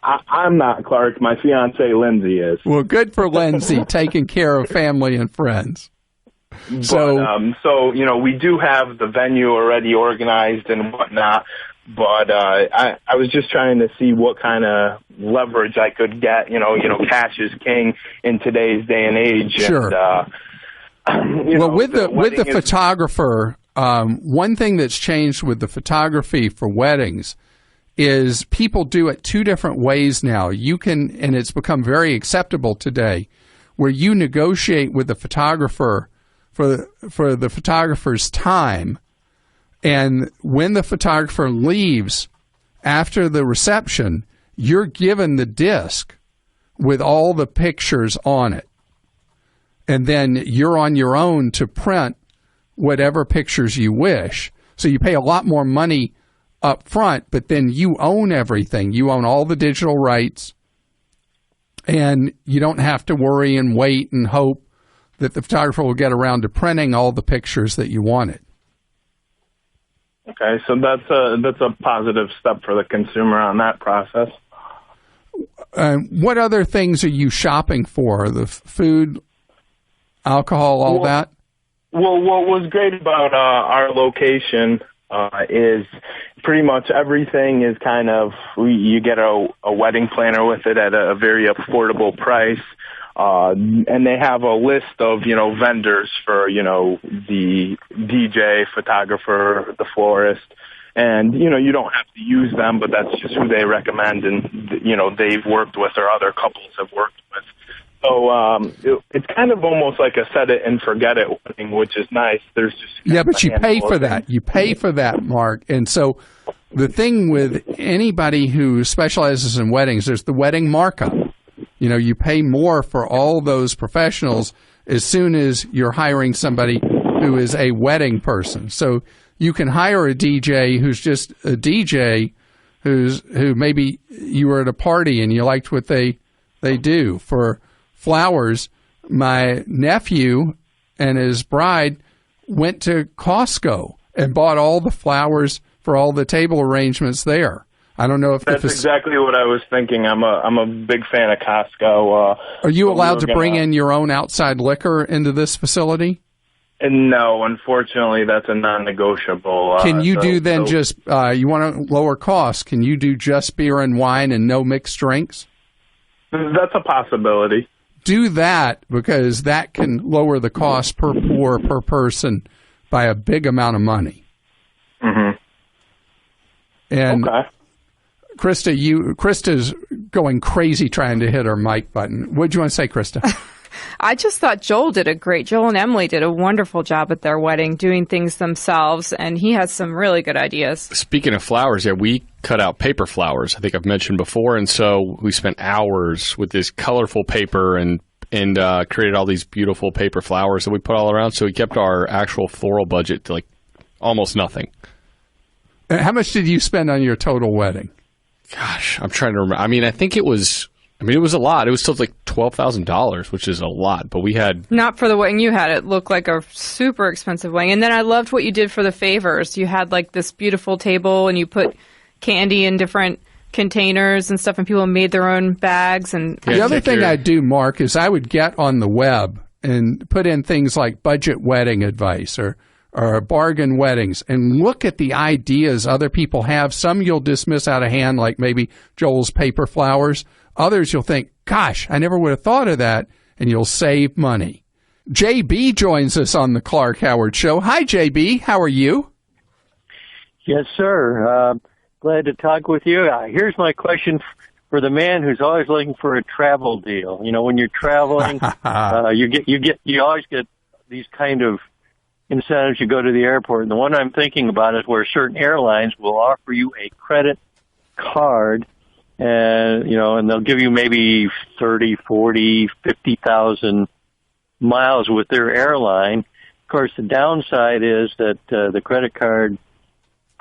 I'm not, Clark. My fiance Lindsay is. Well, good for Lindsay, taking care of family and friends. So we do have the venue already organized and whatnot, but I was just trying to see what kind of leverage I could get. Cash is king in today's day and age. Sure. And, with the photographer, one thing that's changed with the photography for weddings is people do it two different ways now. And it's become very acceptable today, where you negotiate with the photographer for the photographer's time, and when the photographer leaves after the reception, you're given the disc with all the pictures on it. And then you're on your own to print whatever pictures you wish. So you pay a lot more money up front, but then you own everything. You own all the digital rights, and you don't have to worry and wait and hope that the photographer will get around to printing all the pictures that you wanted. Okay, so that's a positive step for the consumer on that process. What other things are you shopping for? The food, alcohol, all that? Well, what was great about our location is pretty much everything is kind of, you get a wedding planner with it at a very affordable price. And they have a list of, vendors for, the DJ, photographer, the florist. And, you don't have to use them, but that's just who they recommend and, they've worked with or other couples have worked with. So it's kind of almost like a set it and forget it wedding, which is nice. There's just but you pay for that. You pay for that, Mark. And so the thing with anybody who specializes in weddings, there's the wedding markup. You pay more for all those professionals as soon as you're hiring somebody who is a wedding person. So you can hire a DJ who's just a DJ who maybe you were at a party and you liked what they do. For flowers, my nephew and his bride went to Costco and bought all the flowers for all the table arrangements there. I don't know if that's exactly what I was thinking. I'm a big fan of Costco. Are you allowed to bring in your own outside liquor into this facility? And no, unfortunately, that's a non-negotiable. Can you you want to lower costs? Can you do just beer and wine and no mixed drinks? That's a possibility. Do that, because that can lower the cost per pour per person by a big amount of money. Mm-hmm. And okay. Krista's going crazy trying to hit her mic button. What do you want to say, Krista? I just thought Joel and Emily did a wonderful job at their wedding doing things themselves, and he has some really good ideas. Speaking of flowers, we cut out paper flowers, I think I've mentioned before, and so we spent hours with this colorful paper and created all these beautiful paper flowers that we put all around, so we kept our actual floral budget to almost nothing. How much did you spend on your total wedding? Gosh, I'm trying to remember. I think it was a lot. It was still like $12,000, which is a lot, but we had... Not for the wedding you had. It looked like a super expensive wedding. And then I loved what you did for the favors. You had this beautiful table and you put candy in different containers and stuff, and people made their own bags. And the other thing I'd do, Mark, is I would get on the web and put in things like budget wedding advice or bargain weddings and look at the ideas other people have. Some you'll dismiss out of hand, like maybe Joel's paper flowers. Others you'll think, gosh, I never would have thought of that, and you'll save money. JB joins us on the Clark Howard Show. Hi, JB. How are you? Yes, sir. Glad to talk with you. Here's my question for the man who's always looking for a travel deal. When you're traveling, you always get these kind of incentives. You go to the airport, and the one I'm thinking about is where certain airlines will offer you a credit card, and they'll give you maybe 30, 40, 50,000 miles with their airline. Of course, the downside is that the credit card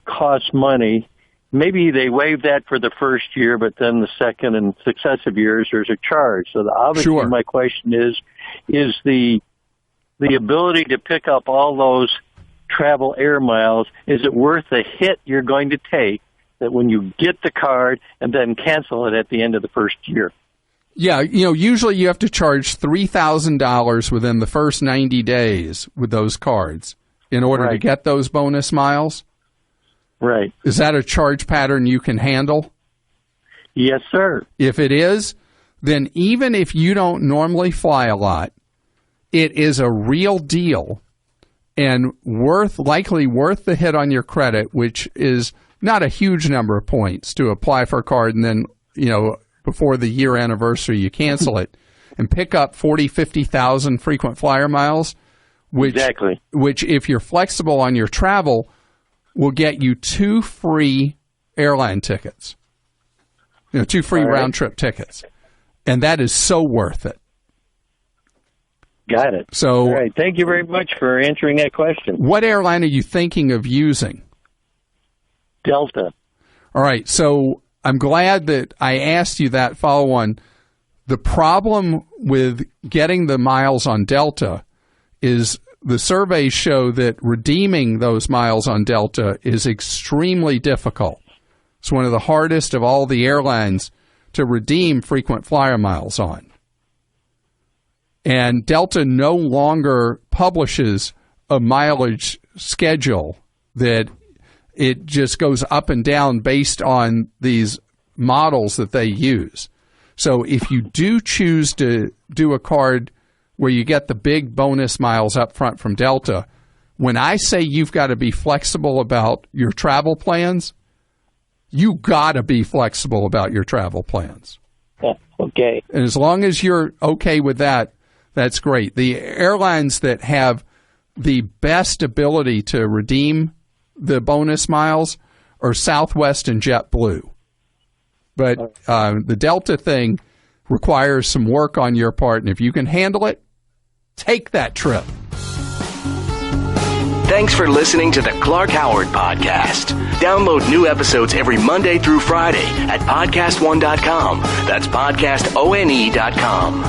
costs money. Maybe they waive that for the first year, but then the second and successive years there's a charge. So obviously my question is the ability to pick up all those travel air miles, is it worth the hit you're going to take that when you get the card and then cancel it at the end of the first year? Yeah, usually you have to charge $3,000 within the first 90 days with those cards in order to get those bonus miles. Right. Is that a charge pattern you can handle? Yes, sir. If it is, then even if you don't normally fly a lot, it is a real deal and likely worth the hit on your credit, which is not a huge number of points to apply for a card and then, before the year anniversary, you cancel it and pick up 40, 50,000 frequent flyer miles, which if you're flexible on your travel, will get you 2 free airline tickets, 2 free round trip tickets. And that is so worth it. Got it. So, all right. Thank you very much for answering that question. What airline are you thinking of using? Delta. All right. So I'm glad that I asked you that follow-on. The problem with getting the miles on Delta is the surveys show that redeeming those miles on Delta is extremely difficult. It's one of the hardest of all the airlines to redeem frequent flyer miles on. And Delta no longer publishes a mileage schedule that it just goes up and down based on these models that they use. So if you do choose to do a card where you get the big bonus miles up front from Delta, when I say you've got to be flexible about your travel plans, you got to be flexible about your travel plans. Okay. And as long as you're okay with that, that's great. The airlines that have the best ability to redeem the bonus miles are Southwest and JetBlue. But the Delta thing requires some work on your part, and if you can handle it, take that trip. Thanks for listening to the Clark Howard Podcast. Download new episodes every Monday through Friday at podcastone.com. That's podcastone.com.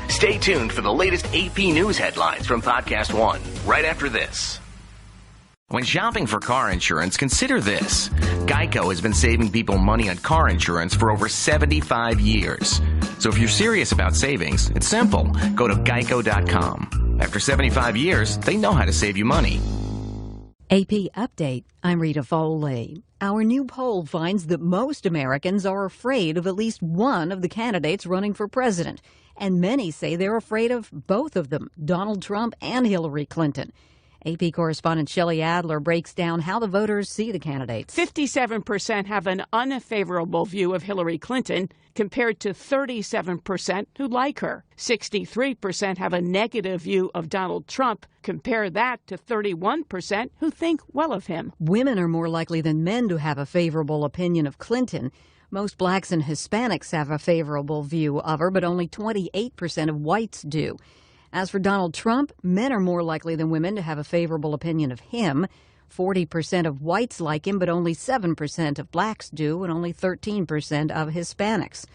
Stay tuned for the latest AP News headlines from Podcast One right after this. When shopping for car insurance, consider this. Geico has been saving people money on car insurance for over 75 years. So if you're serious about savings, it's simple. Go to geico.com. After 75 years, they know how to save you money. AP Update. I'm Rita Foley. Our new poll finds that most Americans are afraid of at least one of the candidates running for president. And many say they're afraid of both of them, Donald Trump and Hillary Clinton. AP correspondent Shelley Adler breaks down how the voters see the candidates. 57% have an unfavorable view of Hillary Clinton compared to 37% who like her. 63% have a negative view of Donald Trump. Compare that to 31% who think well of him. Women are more likely than men to have a favorable opinion of Clinton. Most blacks and Hispanics have a favorable view of her, but only 28% of whites do. As for Donald Trump, men are more likely than women to have a favorable opinion of him. 40% of whites like him, but only 7% of blacks do, and only 13% of Hispanics.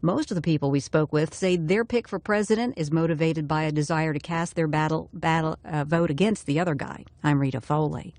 Most of the people we spoke with say their pick for president is motivated by a desire to cast their vote against the other guy. I'm Rita Foley.